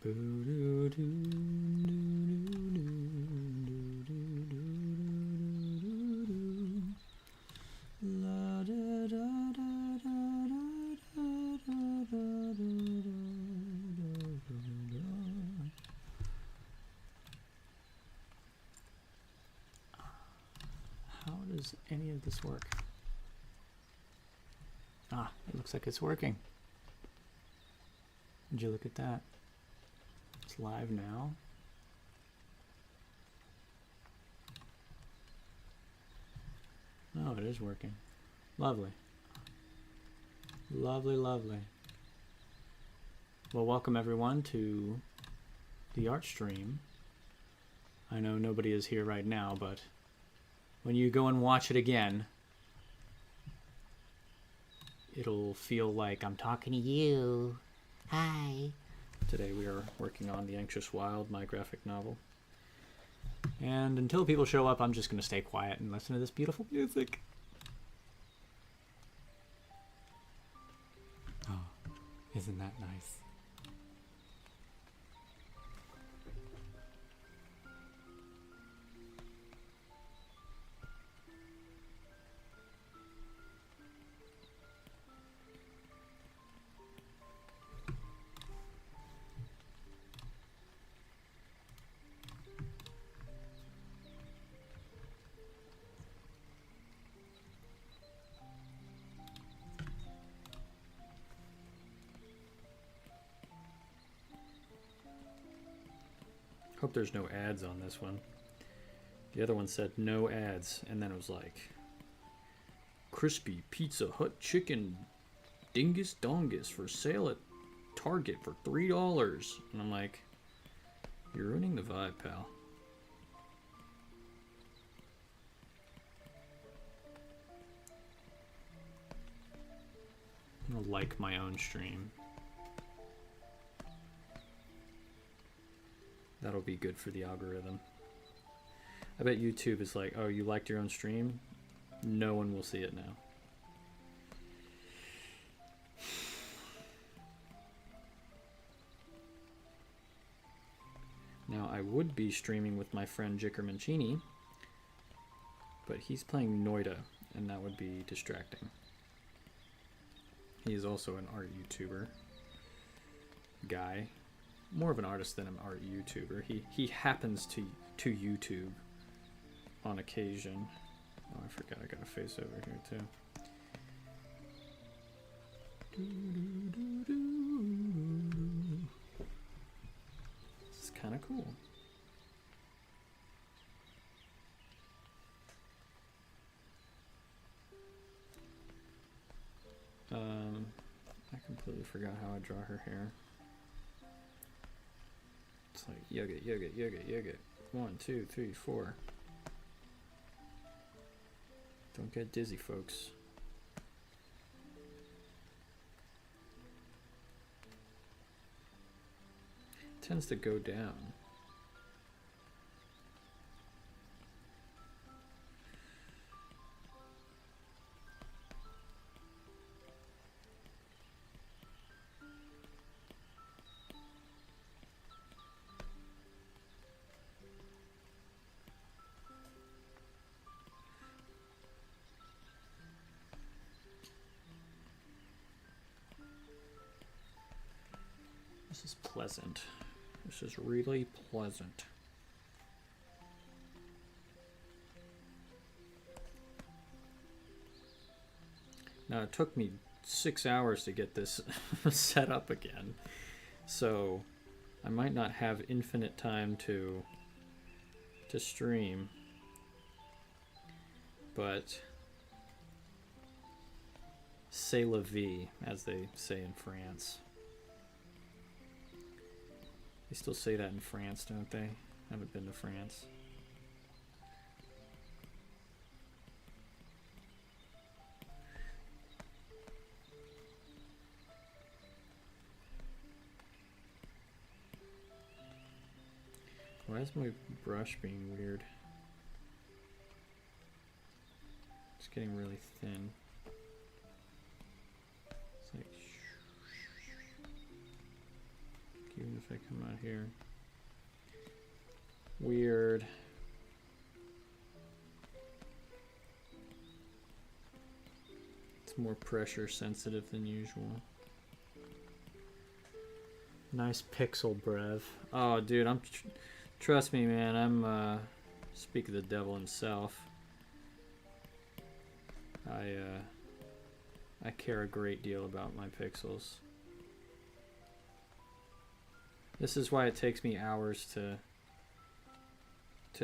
How does any of this work? Ah, it looks like it's working. Would you look at that? It's live now. Oh, it is working. Lovely. Lovely, lovely. Well, welcome everyone to the art stream. I know nobody is here right now, but when you go and watch it again, it'll feel like I'm talking to you. Hi. Today we are working on The Anxious Wild, my graphic novel. And until people show up, I'm just going to stay quiet and listen to this beautiful music. Oh, isn't that nice? Hope there's no ads on this one. The other one said no ads, and then it was like crispy Pizza Hut chicken dingus dongus for sale at Target for $3. And I'm like, you're ruining the vibe, pal. I'm gonna like my own stream. That'll be good for the algorithm. I bet YouTube is like, oh, you liked your own stream? No one will see it now. Now, I would be streaming with my friend Jicker Mancini, but he's playing Noida, and that would be distracting. He is also an art YouTuber guy. More of an artist than an art YouTuber. He happens to YouTube on occasion. Oh, I forgot I got a face over here too. This is kind of cool. I completely forgot how I draw her hair. It's like yogurt, yogurt, yogurt, yogurt. 1, 2, 3, 4. Don't get dizzy, folks. It tends to go down. This is pleasant. This is really pleasant. Now, it took me 6 hours to get this set up again, so I might not have infinite time to stream, but c'est la vie, as they say in France. They still say that in France, don't they? I haven't been to France. Why is my brush being weird? It's getting really thin. It's like, even if I come out here. Weird. It's more pressure sensitive than usual. Nice pixel, Brev. Oh, dude, trust me, man. I'm speak of the devil himself. I care a great deal about my pixels. This is why it takes me hours to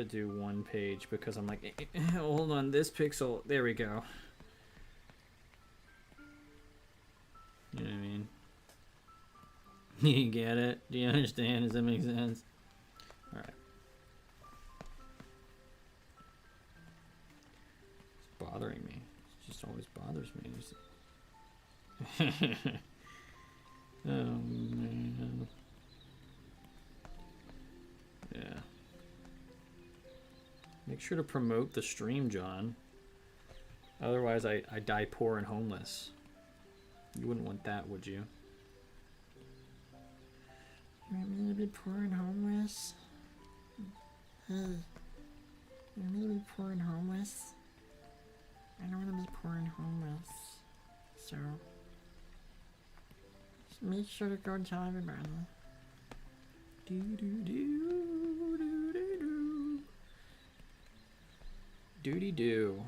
do one page, because I'm like, hold on, this pixel, there we go. You know what I mean? You get it? Do you understand? Does that make sense? Alright. It's bothering me. It just always bothers me. Oh, man. Yeah. Make sure to promote the stream, John. Otherwise, I die poor and homeless. You wouldn't want that, would you? You want me to be poor and homeless? Hey. You want me to be poor and homeless? I don't want to be poor and homeless. So, just make sure to go tell everybody. Do do do do do do. Doody do.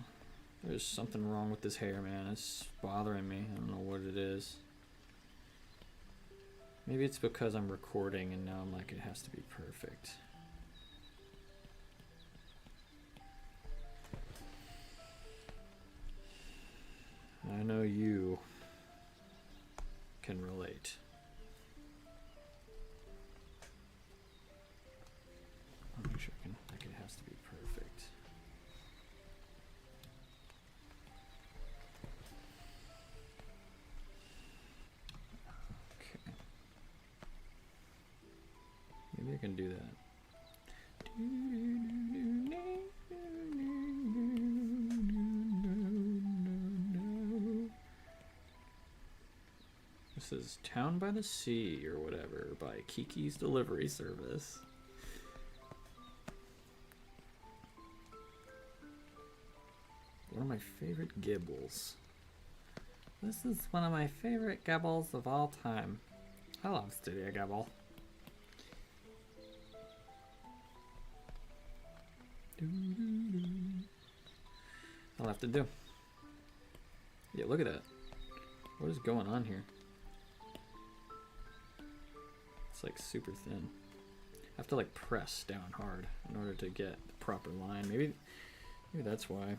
There's something wrong with this hair, man. It's bothering me. I don't know what it is. Maybe it's because I'm recording and now I'm like, it has to be perfect. I know you can relate. I'll make sure I can, like, it has to be perfect. Okay. Maybe I can do that. This is Town by the Sea or whatever by Kiki's Delivery Service. One of my favorite Gibbles. This is one of my favorite Gibbles of all time. I love Studio Gibble. I'll have to do. Yeah, look at that. What is going on here? It's like super thin. I have to like press down hard in order to get the proper line. Maybe that's why.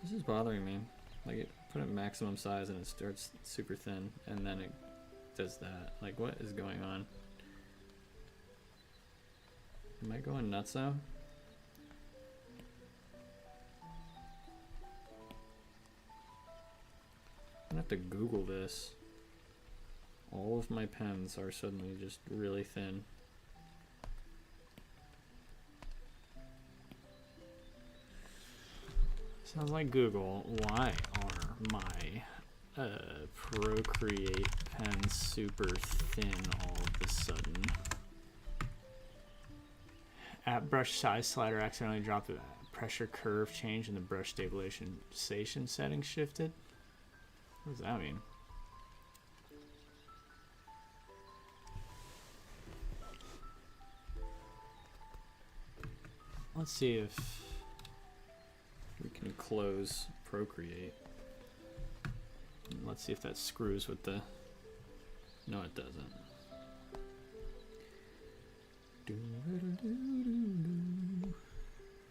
This is bothering me. Like, it put it maximum size and it starts super thin, and then it does that. Like, what is going on? Am I going nuts now? I'm gonna have to Google this. All of my pens are suddenly just really thin. Sounds like Google. Why are my Procreate pens super thin all of a sudden? At brush size slider accidentally dropped the pressure curve change and the brush stabilization setting shifted. What does that mean? Let's see if we can close Procreate. Let's see if that screws with the... No, it doesn't.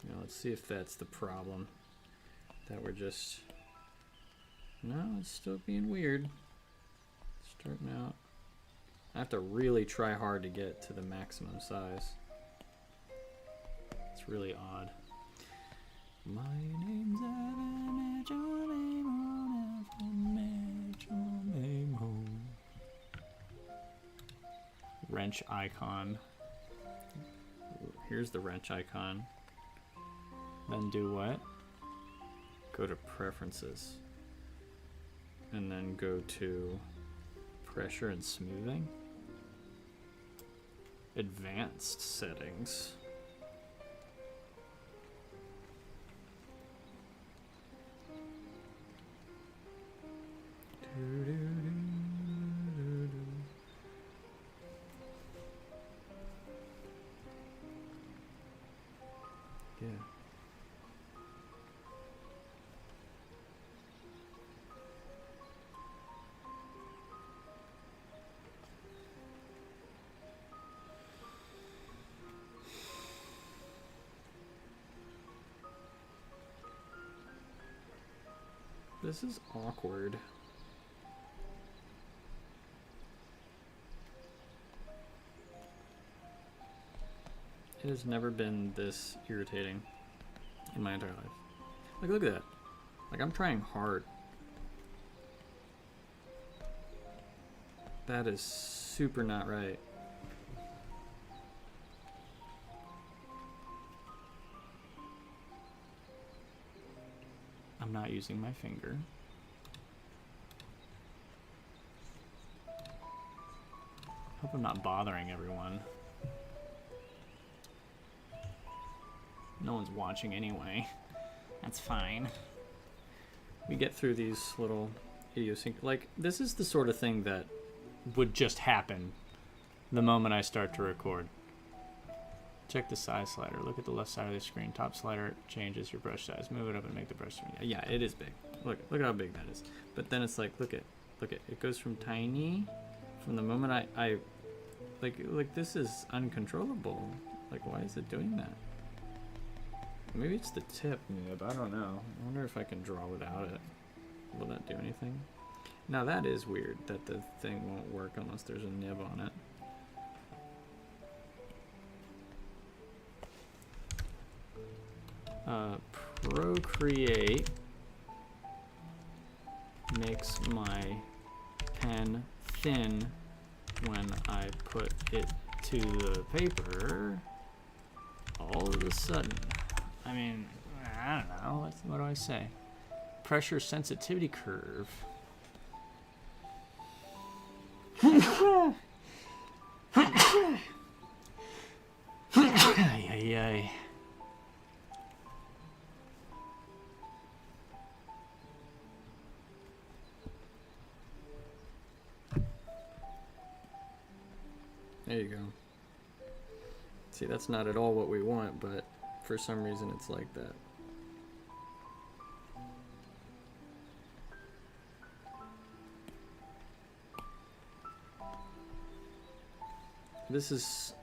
Now let's see if that's the problem. That we're just... No, it's still being weird. Starting out. I have to really try hard to get to the maximum size. It's really odd. My name's Evan, your name on wrench icon. Here's the wrench icon. Then do what? go to preferences, and then go to pressure and smoothing. Advanced settings. Yeah. This is awkward. It has never been this irritating in my entire life. Like, look at that. Like, I'm trying hard. That is super not right. I'm not using my finger. Hope I'm not bothering everyone. No one's watching anyway. That's fine. We get through these little idiosyncrasies. Like, this is the sort of thing that would just happen the moment I start to record. Check the size slider. Look at the left side of the screen. Top slider changes your brush size. Move it up and make the brush. Yeah, it is big. Look how big that is. But then it's like, look at, it goes from tiny, from the moment I like this is uncontrollable. Like, why is it doing that? Maybe it's the tip nib. I don't know. I wonder if I can draw without it. Will that do anything? Now that is weird that the thing won't work unless there's a nib on it. Procreate makes my pen thin when I put it to the paper. All of a sudden, I mean, I don't know, what do I say? Pressure sensitivity curve. Ay. There you go. See, that's not at all what we want, but for some reason it's like that. This is...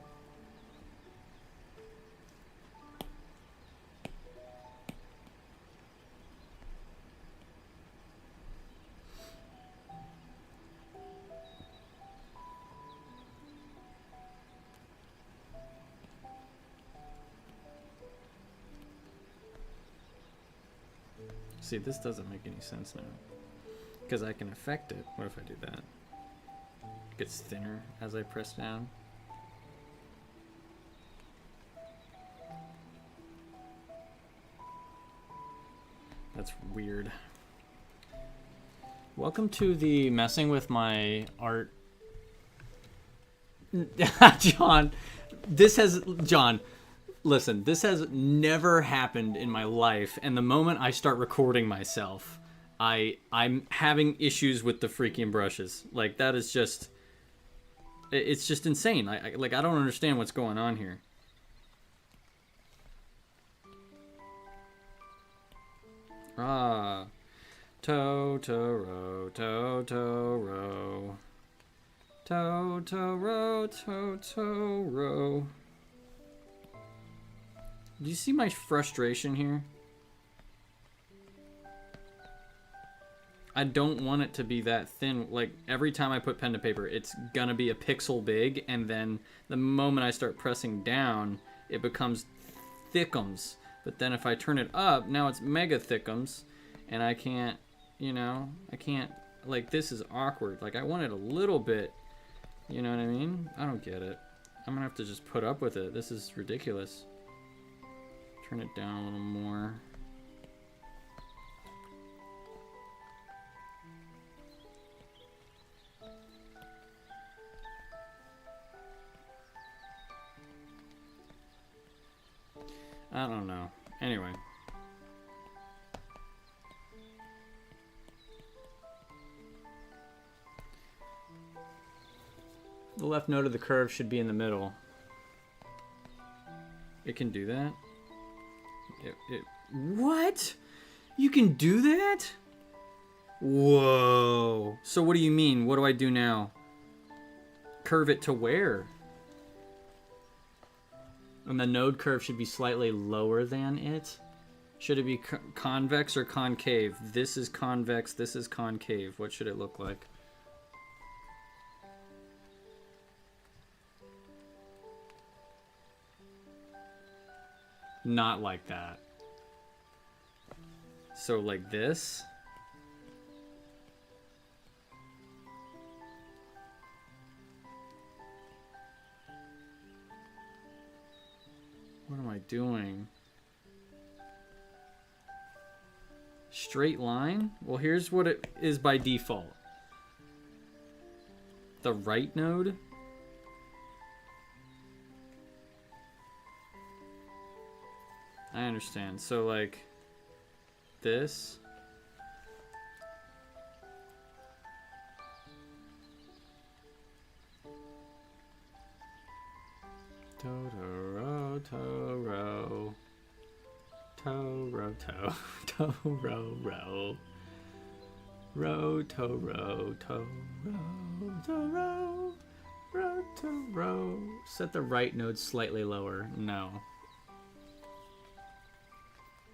See, this doesn't make any sense now. Because I can affect it. What if I do that? It gets thinner as I press down. That's weird. Welcome to the messing with my art. John, John, listen, this has never happened in my life, and the moment I start recording myself, I'm having issues with the freaking brushes. Like, that is just, it's just insane. I don't understand what's going on here. Ah, Totoro, Totoro, Totoro, Totoro. Do you see my frustration here? I don't want it to be that thin. Like, every time I put pen to paper, it's gonna be a pixel big, and then the moment I start pressing down, it becomes thickums. But then if I turn it up, now it's mega thickums, and I can't, you know, like, this is awkward. Like, I want it a little bit, you know what I mean? I don't get it. I'm gonna have to just put up with it. This is ridiculous. Turn it down a little more. I don't know. Anyway. The left node of the curve should be in the middle. It can do that? What? You can do that? Whoa. So what do you mean? What do I do now? Curve it to where? And the node curve should be slightly lower than it? Should it be convex or concave? This is convex, this is concave. What should it look like? Not like that. So like this? What am I doing? Straight line? Well, here's what it is by default. The right node? I understand. So like this. Totoro, Toro. Toro, Toro, Ro. Ro, Toro, Toro, Toro. Ro, Toro. Set the right node slightly lower. No.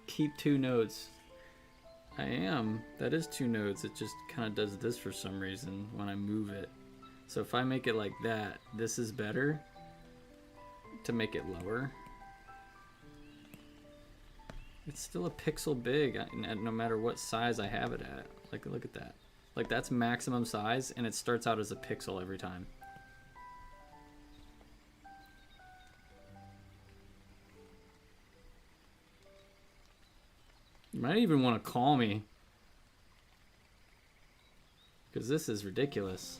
Keep 2 nodes. I am. That is 2 nodes. It just kind of does this for some reason when I move it. So if I make it like that, this is better to make it lower. It's still a pixel big no matter what size I have it at. Like, look at that. Like, that's maximum size, and it starts out as a pixel every time. You might even want to call me, because this is ridiculous.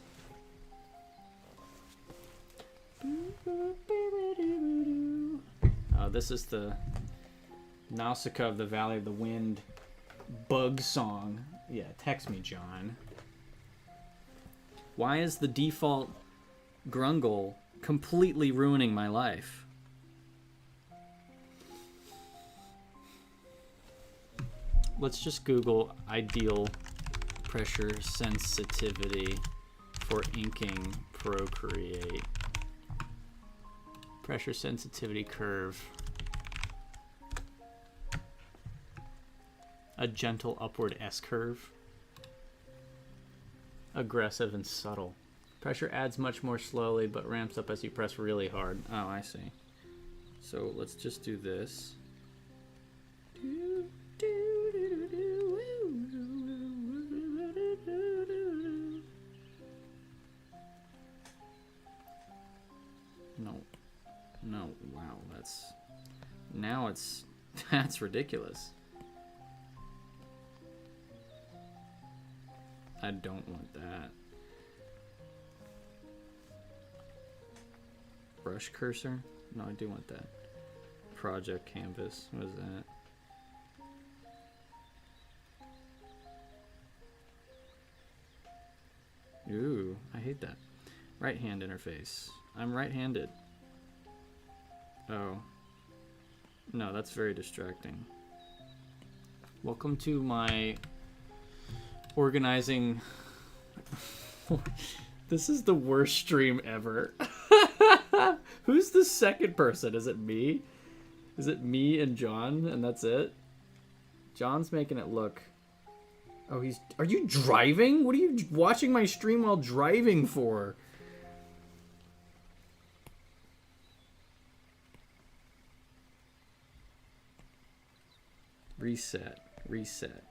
This is the Nausicaa of the Valley of the Wind bug song. Yeah, text me, John. Why is the default Grungle completely ruining my life? Let's just Google ideal pressure sensitivity for inking Procreate. Pressure sensitivity curve. A gentle upward S-curve. Aggressive and subtle. Pressure adds much more slowly but ramps up as you press really hard. Oh, I see. So let's just do this. No, wow, that's ridiculous. I don't want that. Brush cursor? No, I do want that. Project canvas, what is that? Ooh, I hate that. Right hand interface. I'm right-handed. Oh. No, that's very distracting. Welcome to my organizing. This is the worst stream ever. Who's the second person? Is it me? Is it me and John and that's it? John's making it look... Oh, he's... Are you driving? What are you watching my stream while driving for? Reset. Reset.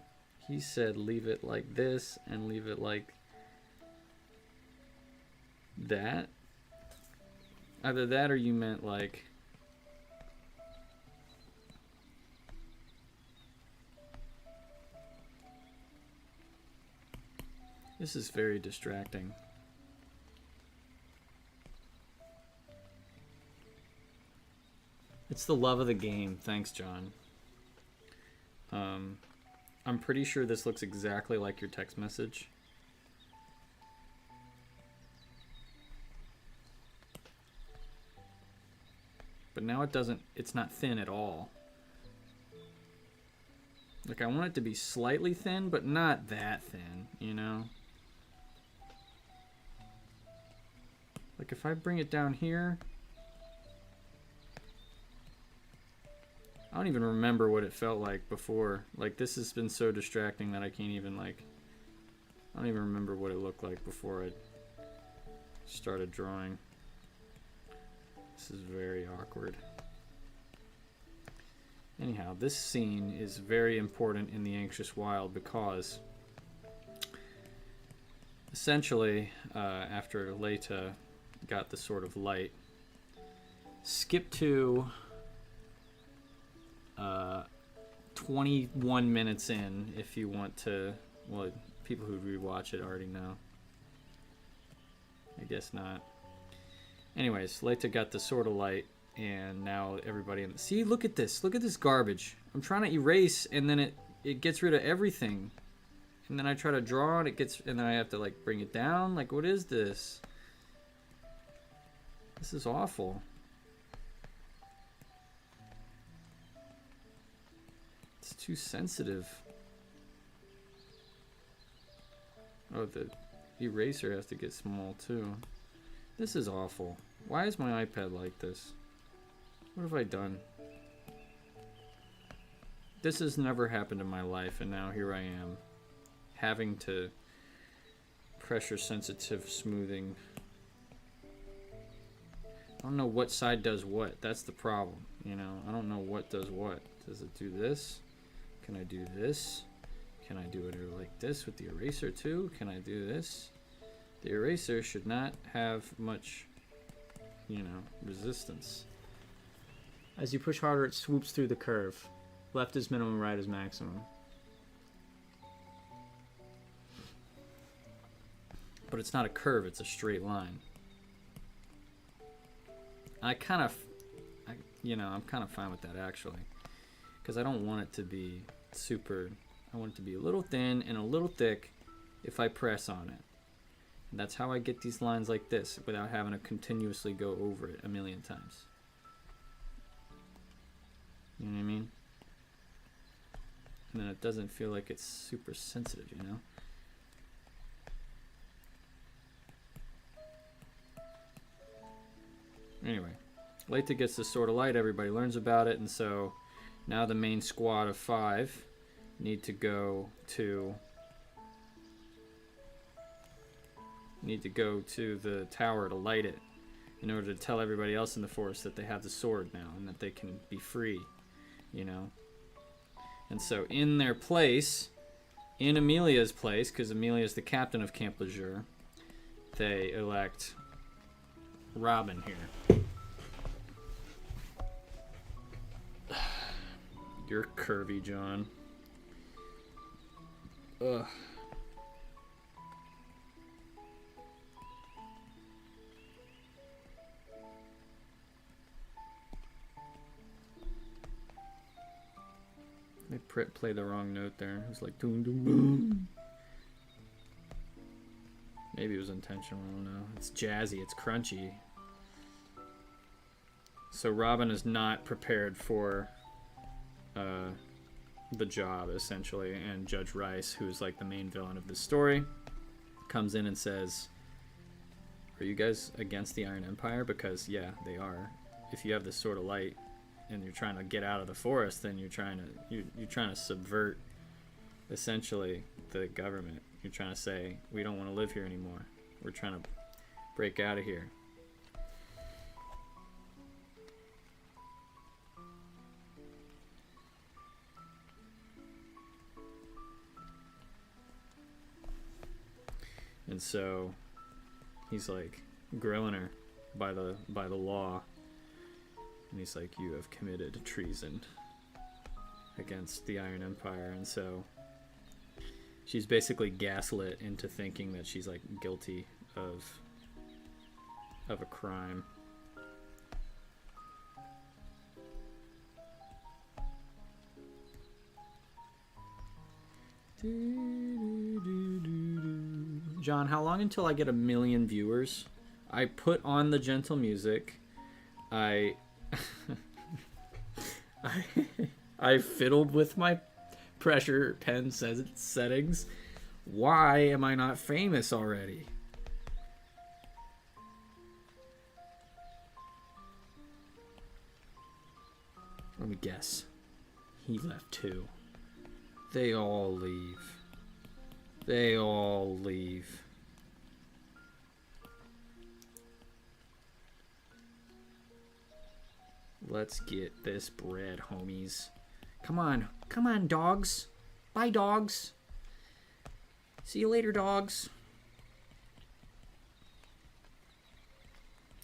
He said leave it like this and leave it like that. Either that or you meant like... This is very distracting. It's the love of the game. Thanks, John. I'm pretty sure this looks exactly like your text message. But now it doesn't, it's not thin at all. Like, I want it to be slightly thin, but not that thin, you know? Like, if I bring it down here, I don't even remember what it felt like before. Like, this has been so distracting that I can't even, like, I don't even remember what it looked like before I started drawing. This is very awkward. Anyhow, this scene is very important in The Anxious Wild because essentially, after Leita got the Sword of Light, skip to 21 minutes in if you want to. Well, people who rewatch it already know. I guess not. Anyways, Leita got the Sword of Light, and now everybody in the... See, look at this. Look at this garbage. I'm trying to erase, and then it gets rid of everything. And then I try to draw, and it gets... And then I have to, like, bring it down. Like, what is this? This is awful. It's too sensitive. Oh, the eraser has to get small, too. This is awful. Why is my iPad like this? What have I done? This has never happened in my life, and now here I am, having to pressure sensitive smoothing. I don't know what side does what. That's the problem, you know? I don't know what does what. Does it do this? Can I do this? Can I do it like this with the eraser too? Can I do this? The eraser should not have much, you know, resistance. As you push harder, it swoops through the curve. Left is minimum, right is maximum. But it's not a curve, it's a straight line. I'm kind of fine with that actually. Because I don't want it to be super, I want it to be a little thin and a little thick if I press on it. And that's how I get these lines like this without having to continuously go over it a million times. You know what I mean? And then it doesn't feel like it's super sensitive, you know? Anyway, Leita gets the Sword of Light, everybody learns about it, and so now the main squad of 5 need to go to the tower to light it in order to tell everybody else in the forest that they have the sword now and that they can be free, you know? And so in their place, in Amelia's place, because Amelia's the captain of Camp Lejeune, they elect Robin here. You're curvy, John. Ugh. They played the wrong note there. It was like doom doom boom. Maybe it was intentional, I don't know. It's jazzy, it's crunchy. So Robin is not prepared for the job, essentially, and Judge Rice, who's like the main villain of this story, comes in and says, are you guys against the Iron Empire? Because yeah, they are. If you have this Sword of Light and you're trying to get out of the forest, then you're trying to subvert essentially the government. You're trying to say, we don't want to live here anymore. We're trying to break out of here. And so he's like grilling her by the law. And he's like, you have committed treason against the Iron Empire. And so she's basically gaslit into thinking that she's like guilty of a crime. John, how long until I get 1 million viewers? I put on the gentle music. I I fiddled with my pressure pen settings. Why am I not famous already? Let me guess. He left too. They all leave. They all leave. Let's get this bread, homies. Come on. Come on, dogs. Bye, dogs. See you later, dogs.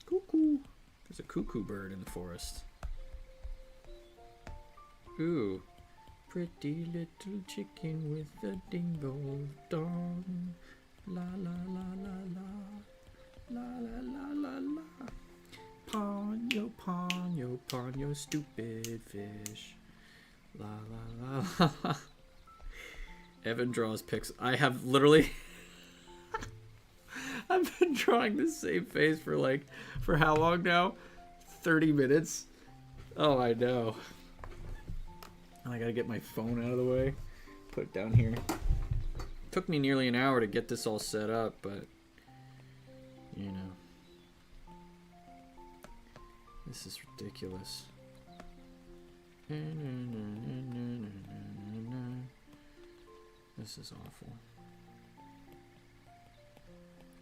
Cuckoo. There's a cuckoo bird in the forest. Ooh. Pretty little chicken with a dingo dong. La la la la la. La la la la la. Ponyo, ponyo, ponyo, stupid fish. La la la la. Evan draws pics. I have literally I've been drawing the same face for how long now? 30 minutes. Oh, I know. I gotta get my phone out of the way. Put it down here. Took me nearly an hour to get this all set up, but you know. This is ridiculous. This is awful.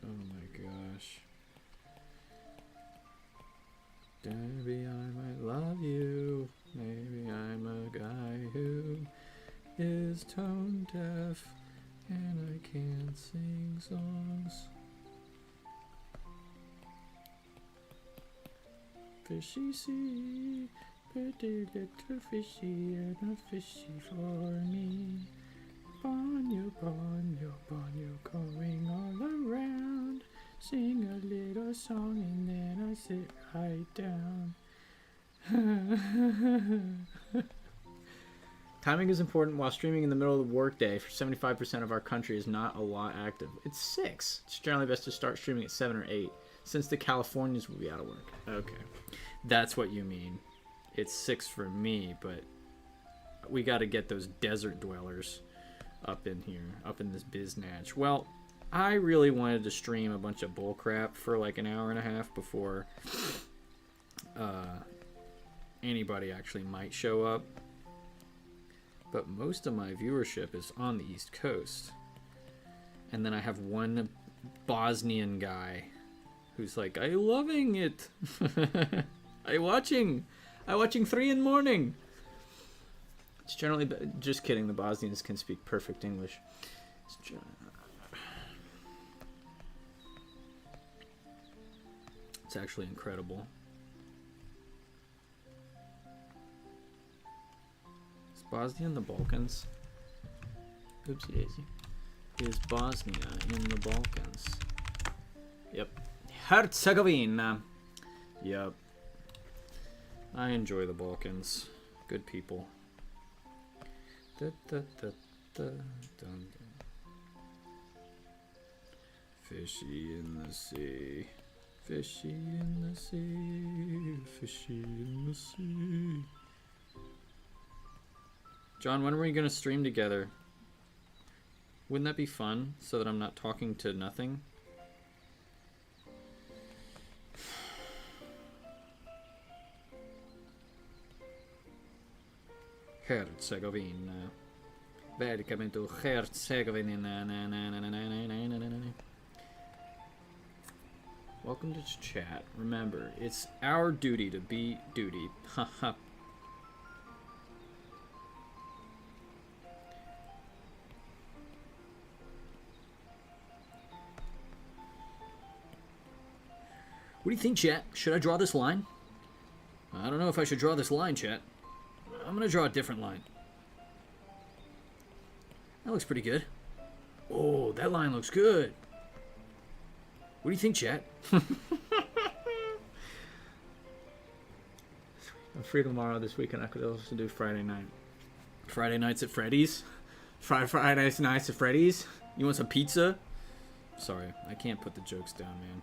Oh my gosh. Maybe I might love you. Maybe I'm a guy who is tone deaf and I can't sing songs. Fishy sea, pretty little fishy and a fishy for me. Ponyo, ponyo, ponyo, going all around. Sing a little song and then I sit right down. Timing is important while streaming in the middle of the workday. For 75% of our country is not a lot active. It's 6. It's generally best to start streaming at 7 or 8, since the Californians will be out of work. Okay, that's what you mean. It's 6 for me, but we got to get those desert dwellers up in here, up in this biznatch. Well, I really wanted to stream a bunch of bullcrap for like an hour and a half before anybody actually might show up. But most of my viewership is on the East Coast. And then I have one Bosnian guy who's like, I loving it. I watching 3 in the morning. It's generally, just kidding, the Bosnians can speak perfect English. It's actually incredible. Is Bosnia in the Balkans? Oopsie daisy. Is Bosnia in the Balkans? Yep. Herzegovina. Yep. I enjoy the Balkans. Good people. Da, da, da, da, dun, dun. Fishy in the sea. Fishy in the sea. Fishy in the sea. John, when are we going to stream together? Wouldn't that be fun, so that I'm not talking to nothing? Herzegovina. Welcome to Herzegovina. Welcome to chat. Remember, it's our duty to be duty. Haha. What do you think, chat? Should I draw this line? I don't know if I should draw this line, chat. I'm gonna draw a different line. That looks pretty good. Oh, that line looks good. What do you think, chat? I'm free tomorrow. This weekend I could also do Friday night. Friday nights at Freddy's? Friday nights at Freddy's? You want some pizza? Sorry, I can't put the jokes down, man.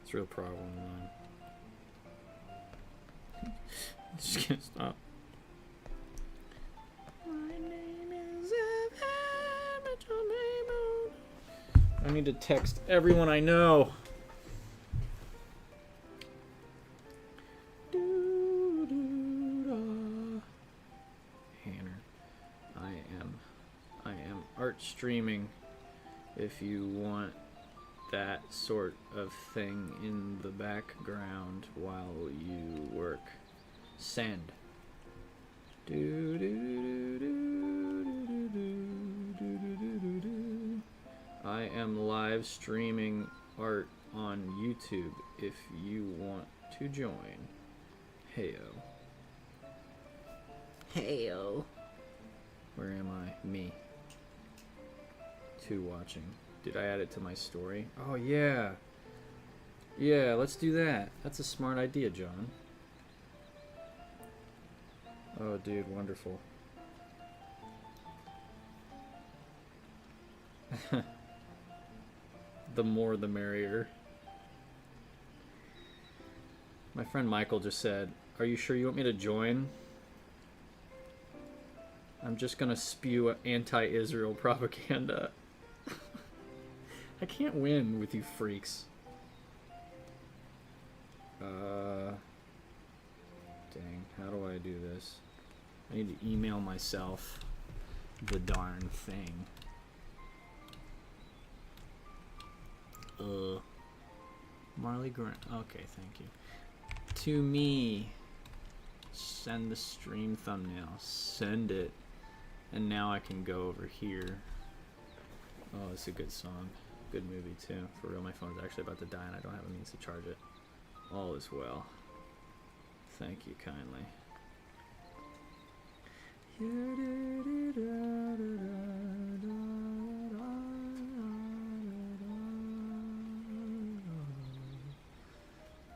It's a real problem of mine. Just can't stop. My name is Evan. I need to text everyone I know. I am art streaming. If you want that sort of thing in the background while you work, send. I am live streaming art on YouTube if you want to join. Heyo. Heyo. Where am I? Me. 2 watching. Did I add it to my story? Oh, yeah. Yeah, let's do that. That's a smart idea, John. Oh, dude, wonderful. The more the merrier. My friend Michael just said, "Are you sure you want me to join? I'm just gonna spew anti-Israel propaganda." I can't win with you freaks. Dang, how do I do this? I need to email myself the darn thing. Marley Grant. Okay, thank you. To me. Send the stream thumbnail. Send it. And now I can go over here. Oh, it's a good song. Good movie too. For real, my phone's actually about to die and I don't have a means to charge it. All is well. Thank you kindly.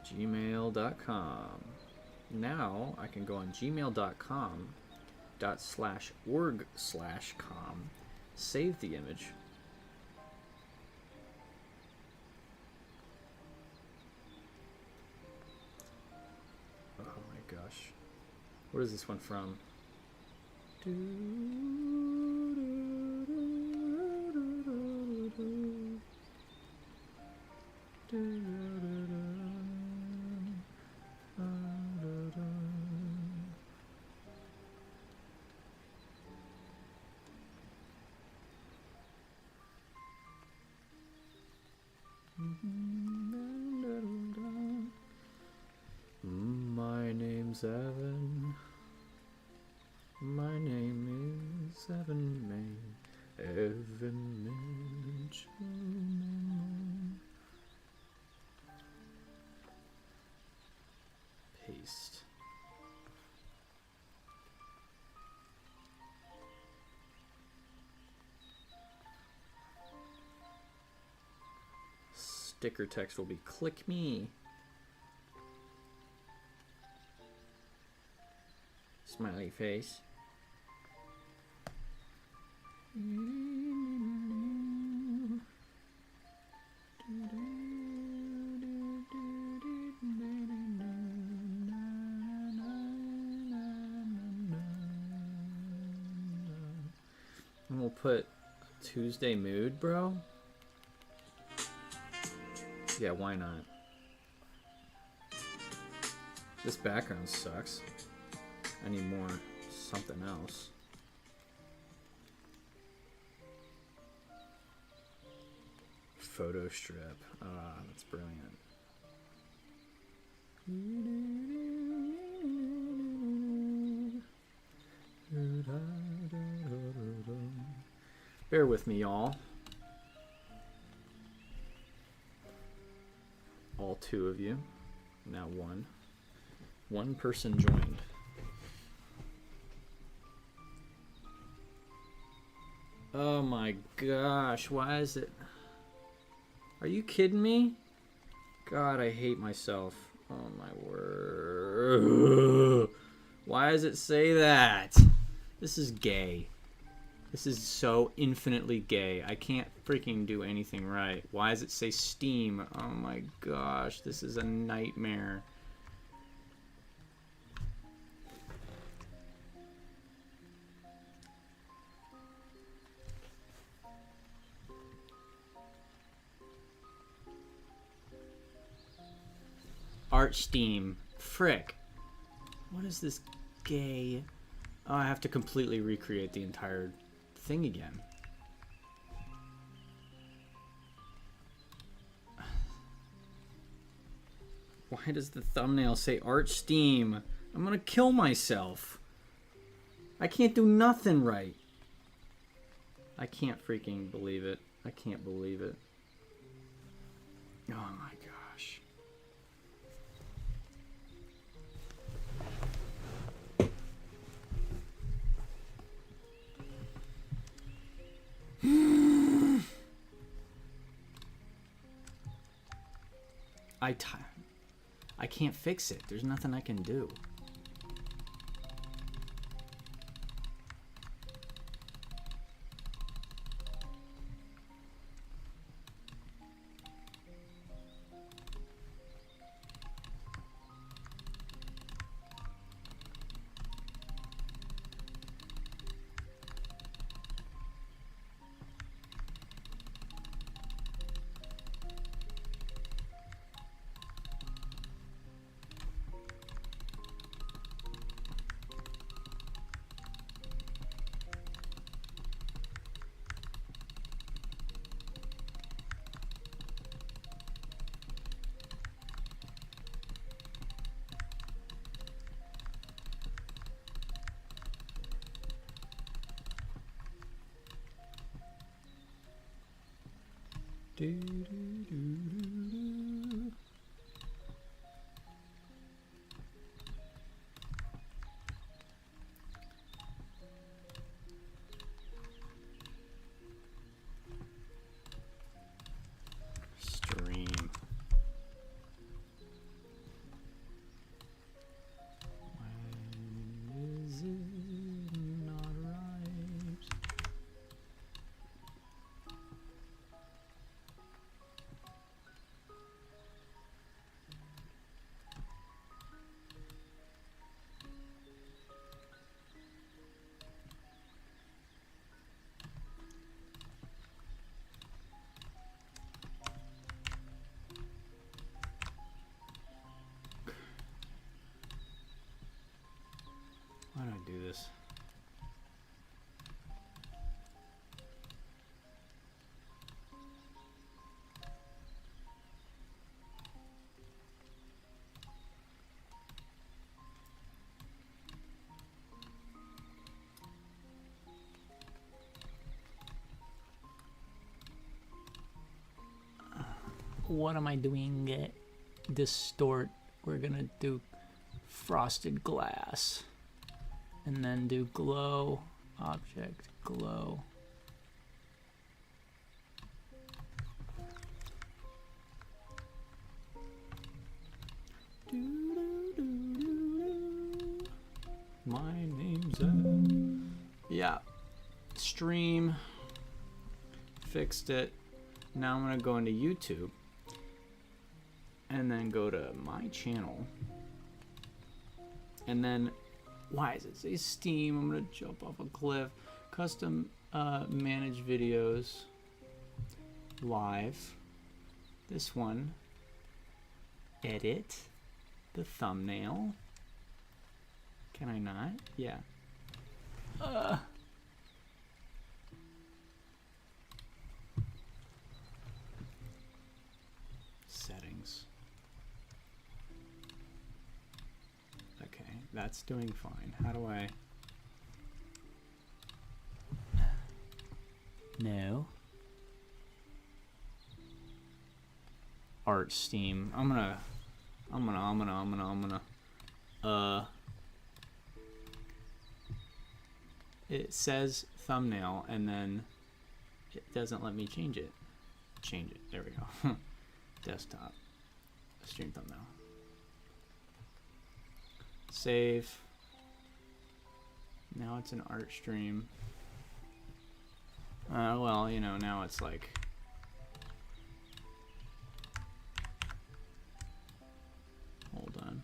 Gmail.com. Now I can go on gmail.com/org/com, save the image. Oh my gosh. What is this one from? My name's Evan. My name is Evan Main. Evan Main. Paste. Sticker text will be "click me." Smiley face. And we'll put Tuesday mood, bro. Yeah, why not? This background sucks. I need more something else. Photo strip. Ah, that's brilliant. Bear with me, y'all. All 2 of you. Now 1. 1 person joined. Oh my gosh, why is it... Are you kidding me? God, I hate myself. Oh my word. Why does it say that? This is gay. This is so infinitely gay. I can't freaking do anything right. Why does it say Steam? Oh my gosh, this is a nightmare. Art Steam. Frick. What is this gay? Oh, I have to completely recreate the entire thing again. Why does the thumbnail say Art Steam? I'm gonna kill myself. I can't do nothing right. I can't freaking believe it. I can't believe it. Oh my gosh. I can't fix it. There's nothing I can do. Stream. When is it not right? Why do I do this? What am I doing? Distort. We're gonna do frosted glass. And then do glow, object, glow. My name's yeah. Stream. Fixed it. Now I'm gonna go into YouTube. And then go to my channel. And then why does it say Steam? I'm gonna jump off a cliff. Custom manage videos. Live. This one. Edit. The thumbnail. Can I not? Yeah. Settings. Okay, that's doing fine. How do I... No. Art Steam. I'm gonna it says thumbnail and then it doesn't let me change it. Change it. There we go. Desktop. Stream thumbnail. Save. Now it's an art stream. Well, you know, now it's like... Hold on.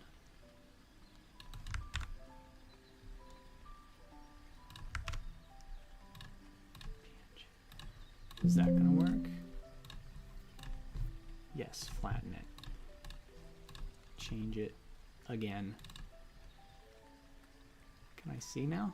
Is that gonna work? Yes, flatten it. Change it again. Can I see now?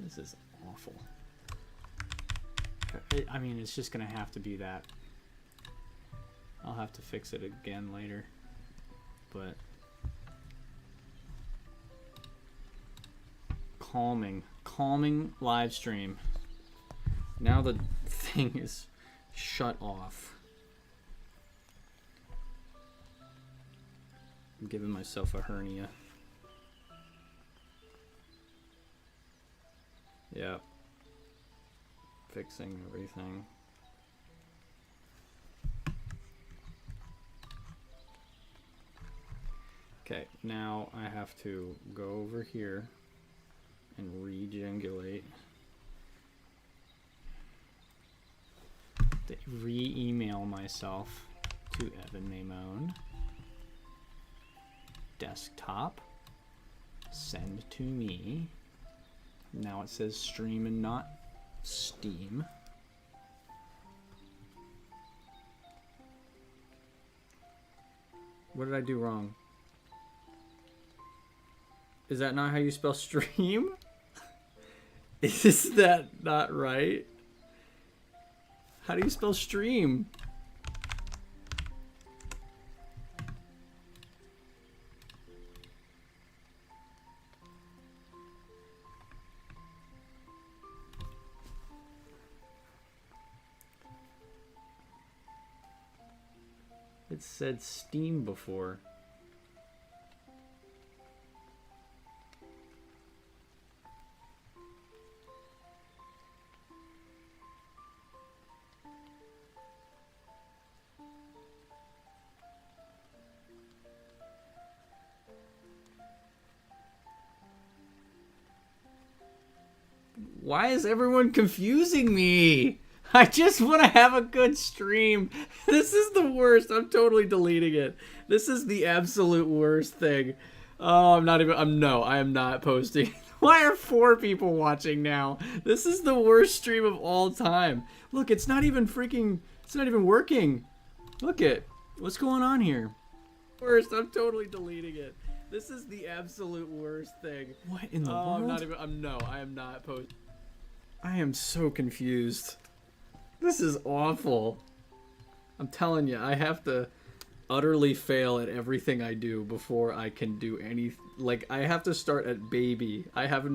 This is awful. I mean, it's just gonna have to be that. I'll have to fix it again later, but calming live stream. Now the thing is shut off. I'm giving myself a hernia. Yep. Fixing everything. Okay, now I have to go over here and regingulate. Re-email myself to Evan Mamone. Desktop. Send to me. Now it says stream and not Steam. What did I do wrong? Is that not how you spell stream? Is that not right? How do you spell stream? It said Steam before. Why is everyone confusing me? I just want to have a good stream. This is the worst. I'm totally deleting it. This is the absolute worst thing. Oh, I am not posting. Why are 4 people watching now? This is the worst stream of all time. Look, it's not even working. Look it. What's going on here? Worst. I'm totally deleting it. This is the absolute worst thing. What in the world? I am not posting. I am so confused. This is awful. I'm telling you, I have to utterly fail at everything I do before I can do any. Like, I have to start at baby. I have.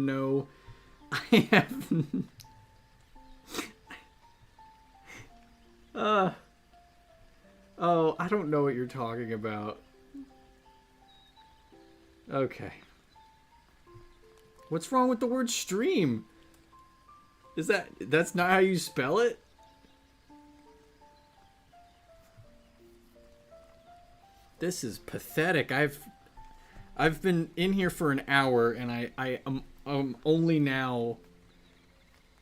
Oh, I don't know what you're talking about. Okay. What's wrong with the word stream? That's not how you spell it? This is pathetic. I've been in here for an hour and I'm only now,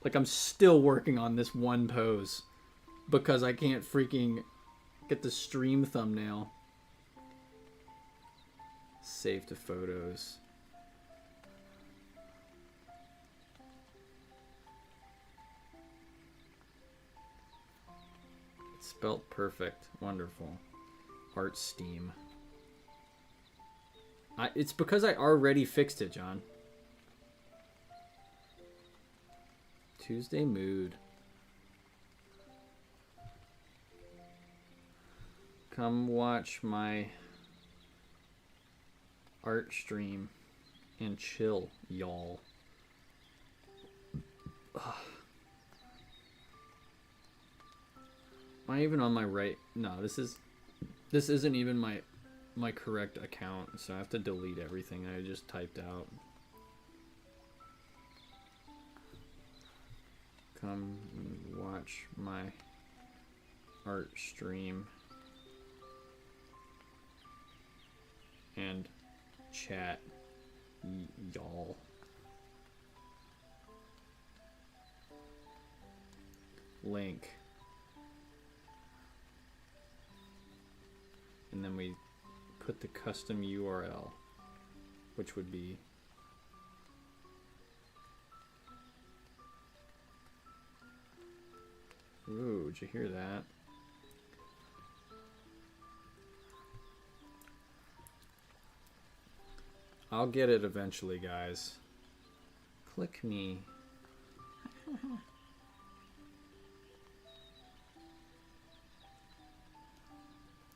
like, I'm still working on this one pose because I can't freaking get the stream thumbnail. Save to photos. It's spelt perfect. Wonderful. Art Steam. It's because I already fixed it, John. Tuesday mood. Come watch my art stream and chill, y'all. Am I even on my right? No, this isn't even my my correct account, so I have to delete everything I just typed out. Come and watch my art stream and chat, y'all. Link. And then we put the custom URL, which would be ooh, did you hear that? I'll get it eventually, guys. Click me.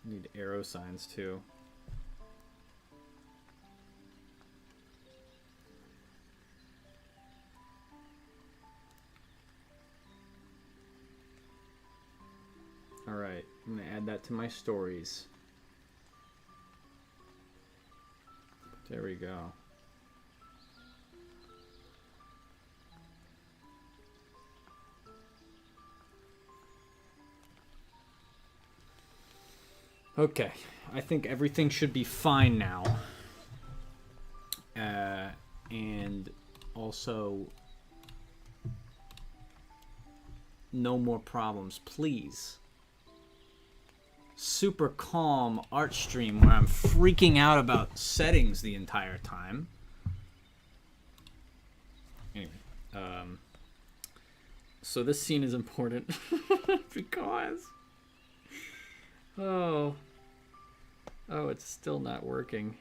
Need arrow signs too. All right, I'm gonna add that to my stories. There we go. Okay, I think everything should be fine now. And also, no more problems, please. Super calm art stream where I'm freaking out about settings the entire time. Anyway, so this scene is important because oh, it's still not working.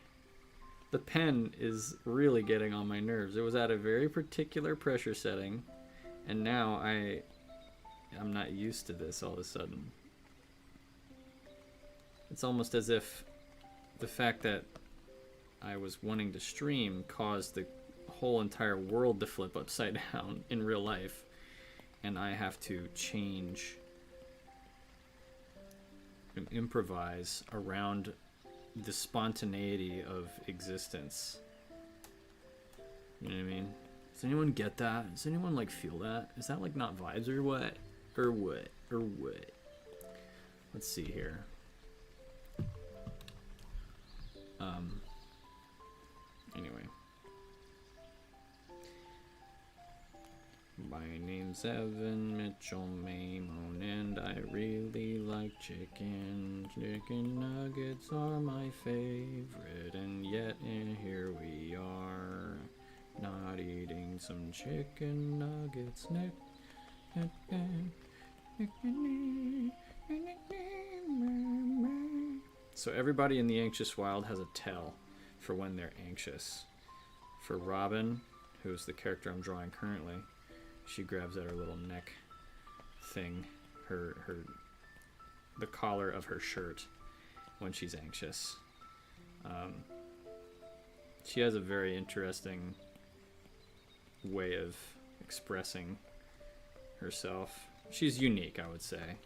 The pen is really getting on my nerves. It was at a very particular pressure setting, and now I'm not used to this all of a sudden. It's almost as if the fact that I was wanting to stream caused the whole entire world to flip upside down in real life, and I have to change and improvise around the spontaneity of existence. You know what I mean? Does anyone get that? Does anyone like feel that? Is that like not vibes or what? Or what? Or what? Let's see here. Anyway. My name's Evan Mitchell Maimon, and I really like chicken. Chicken nuggets are my favorite, and yet here we are, not eating some chicken nuggets. So everybody in the Anxious Wild has a tell for when they're anxious. For Robin, who's the character I'm drawing currently, she grabs at her little neck thing, the collar of her shirt when she's anxious. She has a very interesting way of expressing herself. She's unique, I would say.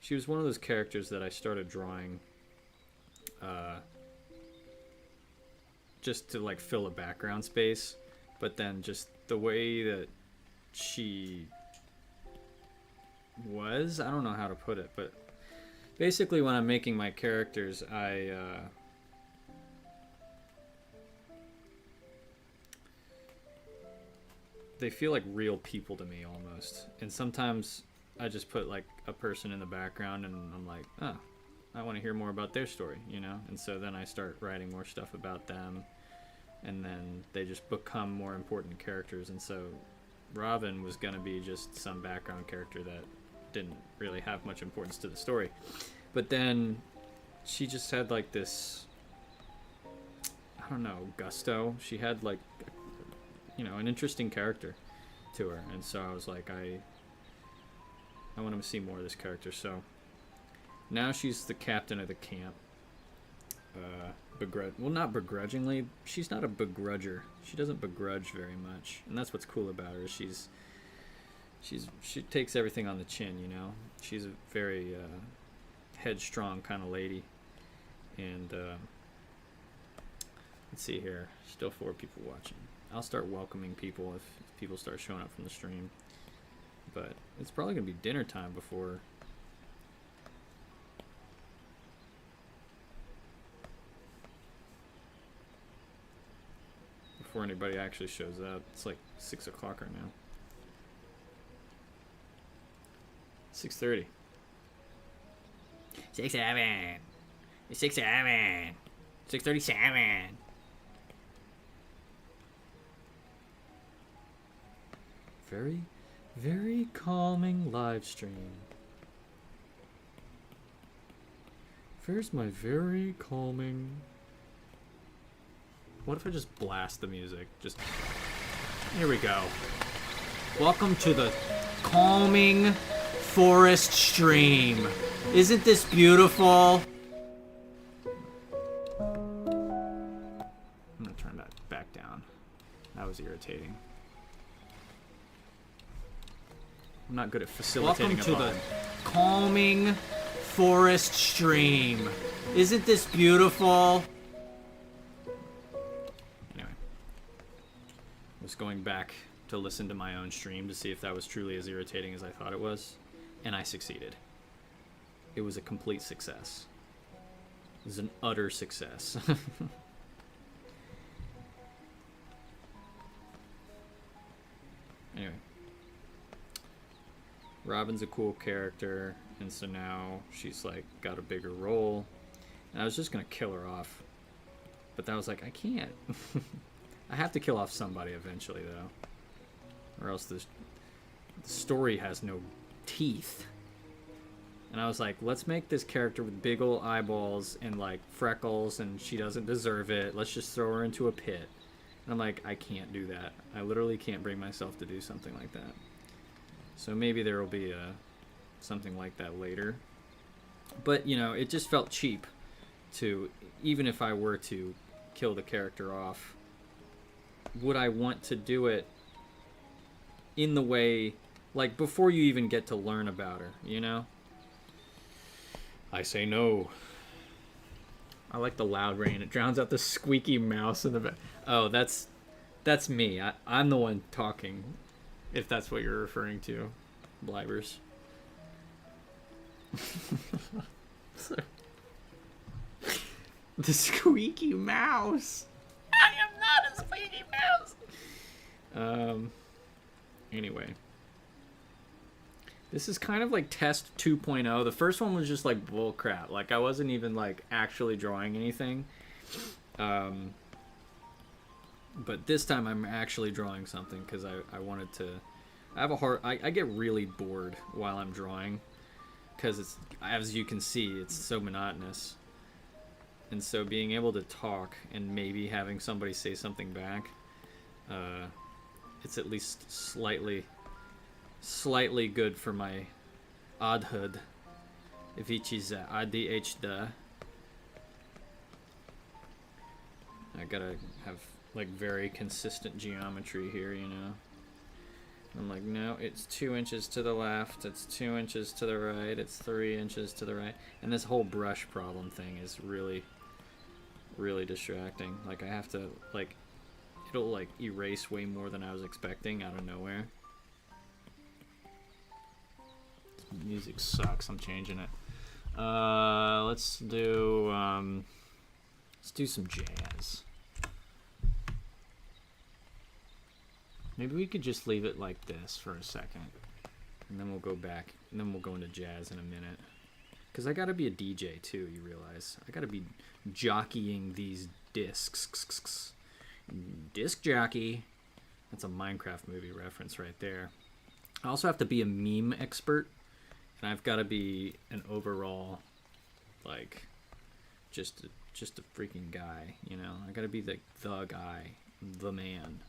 She was one of those characters that I started drawing just to like fill a background space, but then just the way that she was, I don't know how to put it, but basically when I'm making my characters, they feel like real people to me almost, and sometimes I just put like a person in the background and I'm like, oh, I want to hear more about their story, you know? And so then I start writing more stuff about them, and then they just become more important characters. And so Robin was going to be just some background character that didn't really have much importance to the story. But then she just had like this, I don't know, gusto. She had like, you know, an interesting character to her. And so I was like, I want to see more of this character. So now she's the captain of the camp. Well, not begrudgingly. She's not a begrudger. She doesn't begrudge very much, and that's what's cool about her. She takes everything on the chin, you know. She's a very headstrong kind of lady, And let's see here. Still 4 people watching. I'll start welcoming people if people start showing up from the stream. But it's probably going to be dinner time before anybody actually shows up. It's like 6 o'clock right now. 6:30. 6:07. It's 6:07. 6:37. Very, very calming live stream. Where's my very calming... What if I just blast the music? Just... Here we go. Welcome to the calming forest stream. Isn't this beautiful? I'm gonna turn that back down. That was irritating. I'm not good at facilitating Welcome to a vibe. the calming forest stream. Isn't this beautiful? Anyway. I was going back to listen to my own stream to see if that was truly as irritating as I thought it was. And I succeeded. It was a complete success. It was an utter success. Anyway. Robin's a cool character, and so now she's like got a bigger role. And I was just gonna kill her off. But then I was like, I can't. I have to kill off somebody eventually though. Or else the story has no teeth. And I was like, let's make this character with big ol' eyeballs and like freckles and she doesn't deserve it. Let's just throw her into a pit. And I'm like, I can't do that. I literally can't bring myself to do something like that. So maybe there will be something like that later. But, you know, it just felt cheap to, even if I were to kill the character off, would I want to do it in the way, like, before you even get to learn about her, you know? I say no. I like the loud rain. It drowns out the squeaky mouse in the back. Oh, that's me. I'm the one talking, if that's what you're referring to, Blibers. The squeaky mouse. I am not a squeaky mouse. Anyway. This is kind of like test 2.0. The first one was just like bull crap. Like I wasn't even like actually drawing anything. But this time I'm actually drawing something because I wanted to. I have a hard. I get really bored while I'm drawing because it's, as you can see, it's so monotonous. And so being able to talk and maybe having somebody say something back, it's at least slightly good for my adhud, which is ADHD. I gotta have like very consistent geometry here, you know. I'm like, no, it's 2 inches to the left, it's 2 inches to the right, it's 3 inches to the right. And this whole brush problem thing is really distracting. Like I have to, like, it'll like erase way more than I was expecting out of nowhere. Music sucks. I'm changing it. Let's do some jazz. Maybe we could just leave it like this for a second, and then we'll go back, and then we'll go into jazz in a minute. Cause I gotta be a DJ too. You realize I gotta be jockeying these discs. Disc jockey. That's a Minecraft movie reference right there. I also have to be a meme expert. And I've got to be an overall, like, just a freaking guy, you know? I got to be the guy, the man.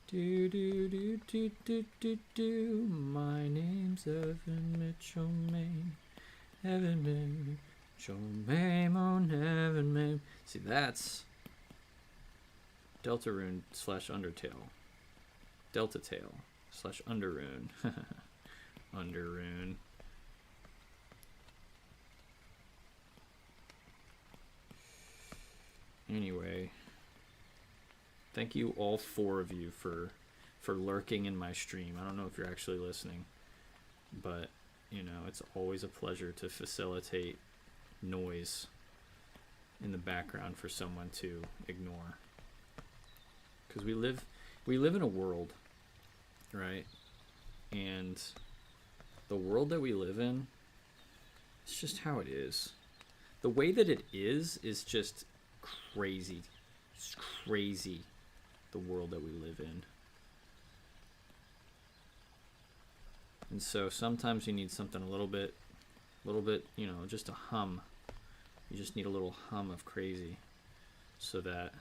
Do do do do do do do. My name's Evan Mitchell Maine. Evan Mitchell Maine on Evan Maine. See, that's Deltarune / Undertale. Delta Tail / Underrune. Underrune. Anyway, thank you all 4 of you for lurking in my stream. I don't know if you're actually listening, but you know, it's always a pleasure to facilitate noise in the background for someone to ignore, because we live in a world, right? And the world that we live in, it's just how it is. The way that it is just crazy. It's crazy, the world that we live in. And so sometimes you need something a little bit, you know, just a hum. You just need a little hum of crazy so that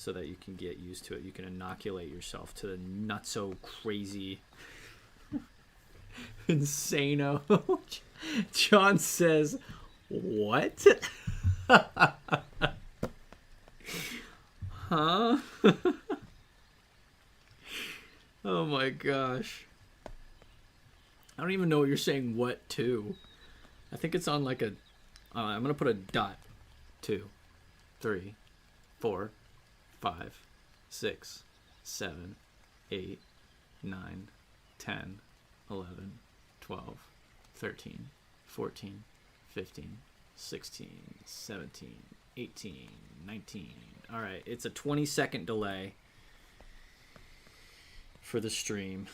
you can get used to it. You can inoculate yourself to the nutso crazy insano. John says, what? Huh? Oh my gosh. I don't even know what you're saying what to. I think it's on like a... I'm going to put a dot. 2, 3, 4, 5, 6, 7, 8, 9, 10, 11, 12, 13, 14, 15, 16, 17, 18, 19. All right, it's a 20-second delay for the stream.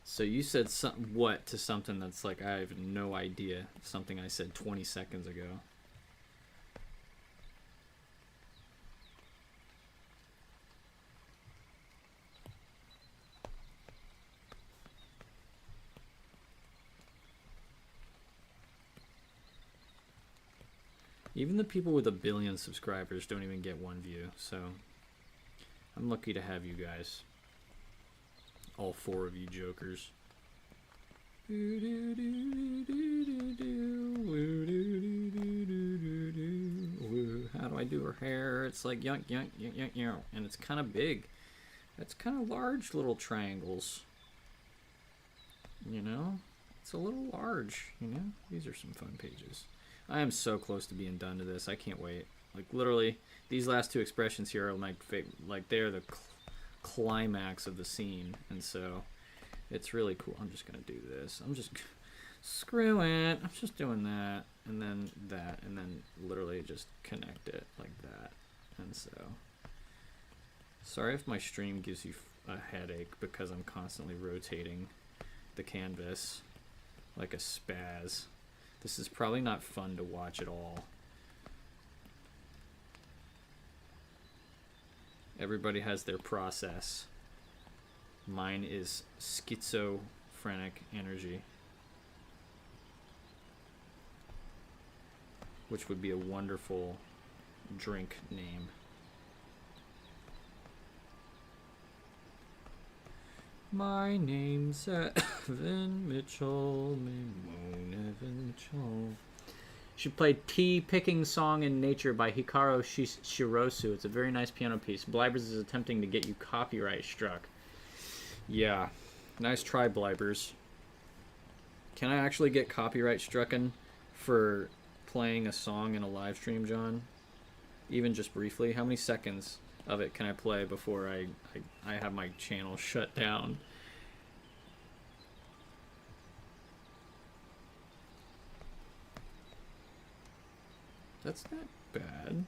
So you said what to something that's like, I have no idea, something I said 20 seconds ago. Even the people with 1 billion subscribers don't even get 1 view, so I'm lucky to have you guys. All 4 of you jokers. How do I do her hair? It's like yunk, yunk, yunk, yunk, yunk. And it's kind of big. It's kind of large little triangles. You know? It's a little large, you know? These are some fun pages. I am so close to being done to this. I can't wait. Like, literally, these last 2 expressions here are like they're the climax of the scene, and so it's really cool. I'm just gonna do this. I'm just screw it. I'm just doing that, and then literally just connect it like that. And so, sorry if my stream gives you a headache because I'm constantly rotating the canvas like a spaz. This is probably not fun to watch at all. Everybody has their process. Mine is schizophrenic energy, which would be a wonderful drink name. My name's Evan Mitchell. Evan Mitchell. She played Tea Picking Song in Nature by Hikaru Shirosu. It's a very nice piano piece. Blibers is attempting to get you copyright struck. Yeah. Nice try, Blibers. Can I actually get copyright strucken for playing a song in a live stream, John? Even just briefly? How many seconds of it can I play before I have my channel shut down? That's not bad.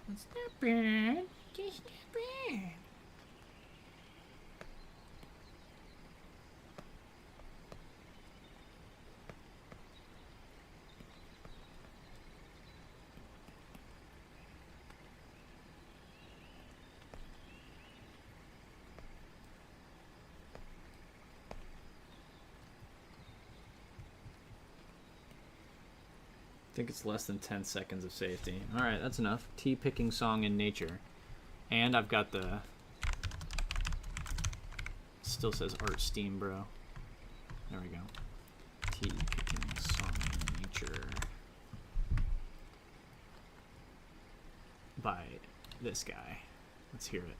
That's not bad. That's not bad. I think it's less than 10 seconds of safety. Alright, that's enough. Tea Picking Song in Nature. And I've got the... Still says Art Steam, bro. There we go. Tea Picking Song in Nature. By this guy. Let's hear it.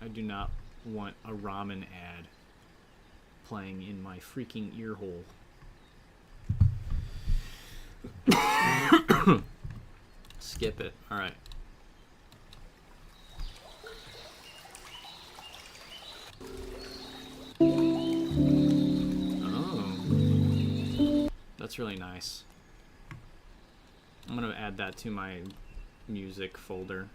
I do not want a ramen ad playing in my freaking ear hole. Skip it. All right. Oh, that's really nice. I'm gonna add that to my music folder.